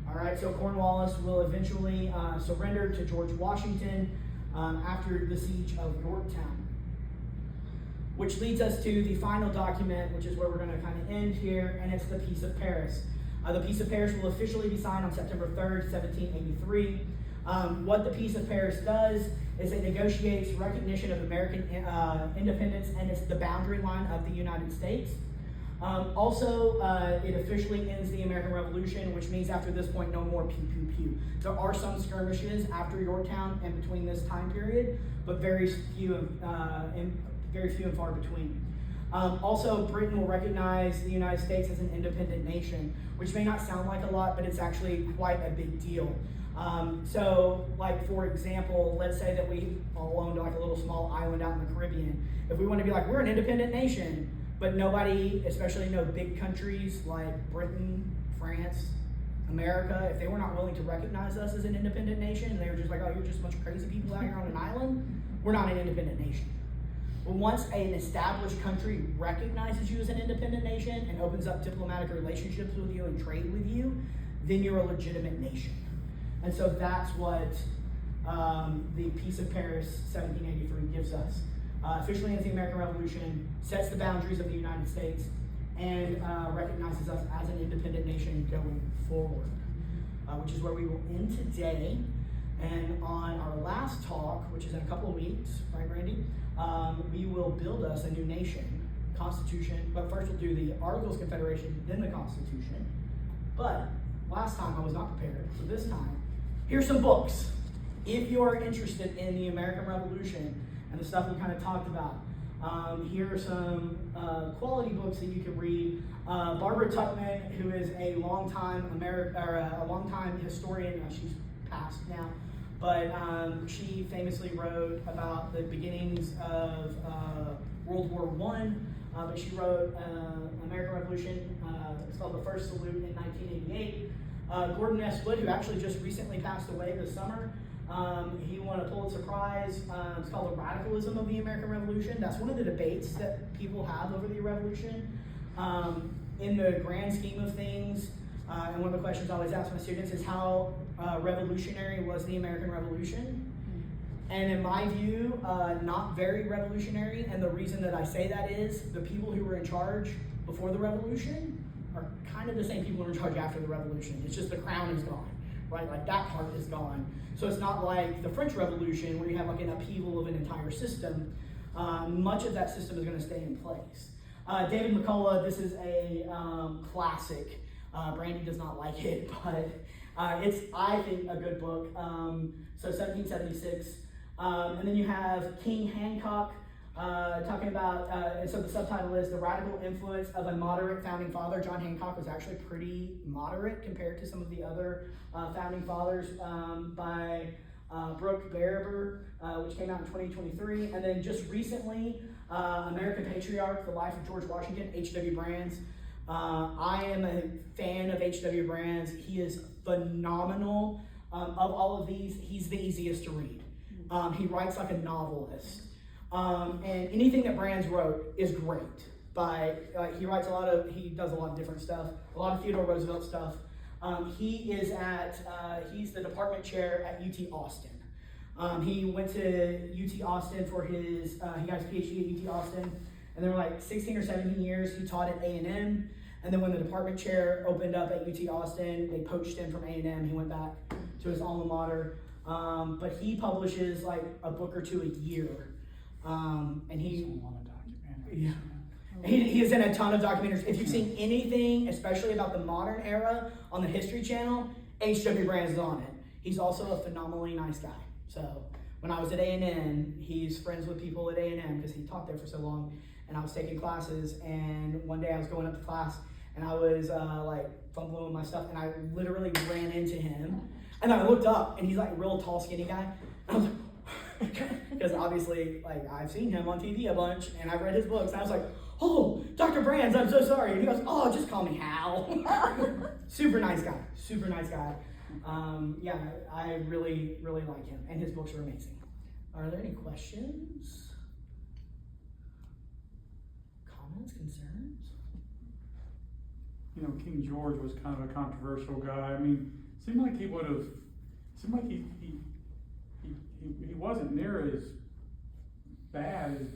All right, so Cornwallis will eventually surrender to George Washington after the siege of Yorktown. Which leads us to the final document, which is where we're going to kind of end here, and it's the Peace of Paris. The Peace of Paris will officially be signed on September 3rd, 1783. What the Peace of Paris does is it negotiates recognition of American independence, and it's the boundary line of the United States. Also, it officially ends the American Revolution, which means after this point, no more pew, pew, pew. There are some skirmishes after Yorktown and between this time period, but very few and far between. Also, Britain will recognize the United States as an independent nation, which may not sound like a lot, but it's actually quite a big deal. So, like for example, let's say that we all owned like a little small island out in the Caribbean. If we want to be like, we're an independent nation, but nobody, especially no big countries like Britain, France, America, if they were not willing to recognize us as an independent nation, and they were just like, oh, you're just a bunch of crazy people out here on an island, we're not an independent nation. But once an established country recognizes you as an independent nation and opens up diplomatic relationships with you and trade with you, then you're a legitimate nation. And so that's what the Peace of Paris 1783 gives us. Officially ends the American Revolution, sets the boundaries of the United States, and recognizes us as an independent nation going forward, which is where we will end today. And on our last talk, which is in a couple of weeks, right, Randy? We will build us a new nation, Constitution. But first we'll do the Articles of Confederation, then the Constitution. But last time I was not prepared, so this time, here's some books. If you're interested in the American Revolution and the stuff we kind of talked about, Here are some quality books that you can read. Barbara Tuchman, who is a longtime a longtime historian, she's passed now, but she famously wrote about the beginnings of World War I. But she wrote American Revolution. It's called The First Salute in 1988. Gordon S. Wood, who actually just recently passed away this summer, he won a Pulitzer Prize. It's called The Radicalism of the American Revolution. That's one of the debates that people have over the Revolution. In the grand scheme of things, and one of the questions I always ask my students is how revolutionary was the American Revolution? And in my view, not very revolutionary. And the reason that I say that is the people who were in charge before the revolution are kind of the same people who are in charge after the revolution. It's just the crown is gone, right? Like that part is gone. So it's not like the French Revolution where you have like an upheaval of an entire system. Much of that system is going to stay in place. David McCullough, this is a classic. Brandy does not like it, but it's, I think, a good book. So 1776. And then you have King Hancock talking about, and so the subtitle is The Radical Influence of a Moderate Founding Father. John Hancock was actually pretty moderate compared to some of the other founding fathers, by Brooke Baraber, which came out in 2023. And then just recently, American Patriarch, The Life of George Washington, H.W. Brands. I am a fan of H.W. Brands. He is phenomenal. Of all of these, he's the easiest to read. He writes like a novelist. And anything that Brands wrote is great. He writes he does a lot of different stuff, a lot of Theodore Roosevelt stuff. He's the department chair at UT Austin. He went to UT Austin for he got his PhD at UT Austin, and there were like 16 or 17 years he taught at A&M. And then when the department chair opened up at UT Austin, they poached him from A&M. He went back to his alma mater. But he publishes like a book or two a year. And he is in a ton of documentaries. If you've seen anything, especially about the modern era on the History Channel, H.W. Brands is on it. He's also a phenomenally nice guy. So when I was at A&M, he's friends with people at A&M because he taught there for so long. And I was taking classes, and one day I was going up to class, and I was like fumbling with my stuff, and I literally ran into him. And I looked up, and he's like a real tall, skinny guy. And I was like, because obviously, like I've seen him on TV a bunch, and I've read his books. And I was like, "Oh, Dr. Brands, I'm so sorry." And he goes, "Oh, just call me Hal." Super nice guy. Super nice guy. Yeah, I really, really like him, and his books are amazing. Are there any questions? Comments, concerns? You know, King George was kind of a controversial guy. I mean, seemed like he wasn't near as bad as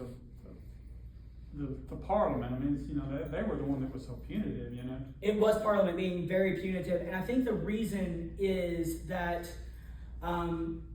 the Parliament. I mean, it's, you know, they were the one that was so punitive, you know. It was Parliament being very punitive, and I think the reason is that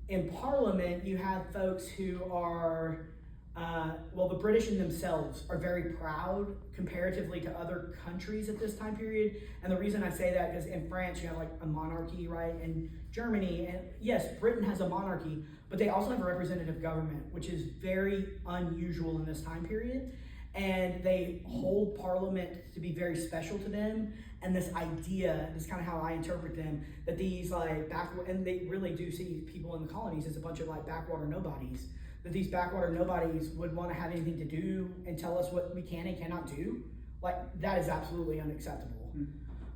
in Parliament you have folks who are the British in themselves are very proud comparatively to other countries at this time period. And the reason I say that is in France, you have like a monarchy, right? And Germany, and yes, Britain has a monarchy, but they also have a representative government, which is very unusual in this time period. And they hold Parliament to be very special to them. And this idea, this is kind of how I interpret them, that these like and they really do see people in the colonies as a bunch of like backwater nobodies. That these backwater nobodies would want to have anything to do and tell us what we can and cannot do. Like, that is absolutely unacceptable.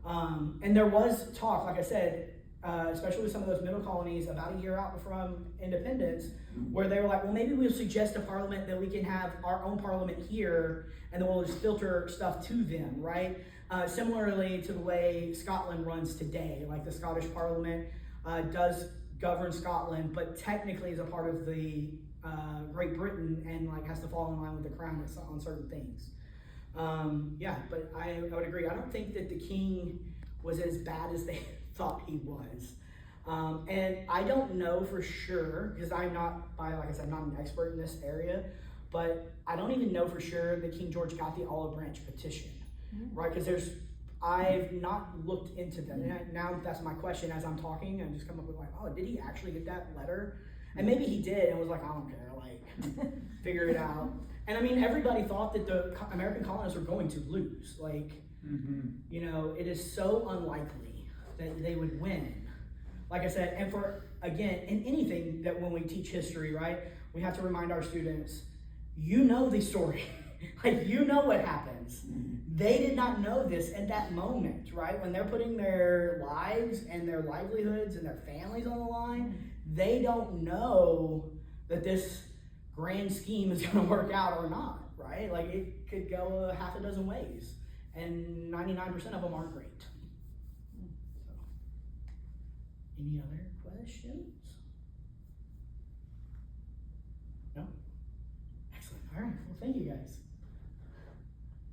And there was talk, like I said, especially with some of those middle colonies about a year out from independence, where they were like, well, maybe we'll suggest a parliament that we can have our own parliament here, and then we'll just filter stuff to them, right? Similarly to the way Scotland runs today. Like, the Scottish parliament does govern Scotland, but technically is a part of the Great Britain, and like has to fall in line with the crown on certain things. Yeah, but I would agree. I don't think that the king was as bad as they thought he was. And I don't know for sure, because I'm not, like I said, I'm not an expert in this area, but I don't even know for sure that King George got the olive branch petition, right? Because I've not looked into that. And now that's my question as I'm talking. I just come up with like, oh, did he actually get that letter? And maybe he did and was like, I don't care, like, figure it out. And I mean, everybody thought that the American colonists were going to lose. Like, you know, it is so unlikely that they would win. Like I said, and for, again, in anything that when we teach history, right, we have to remind our students, you know the story. Like, you know what happens. They did not know this at that moment, right? When they're putting their lives and their livelihoods and their families on the line, they don't know that this grand scheme is going to work out or not, right? Like, it could go a half a dozen ways, and 99% of them aren't great. So, any other questions? No? Excellent. All right. Well, thank you guys.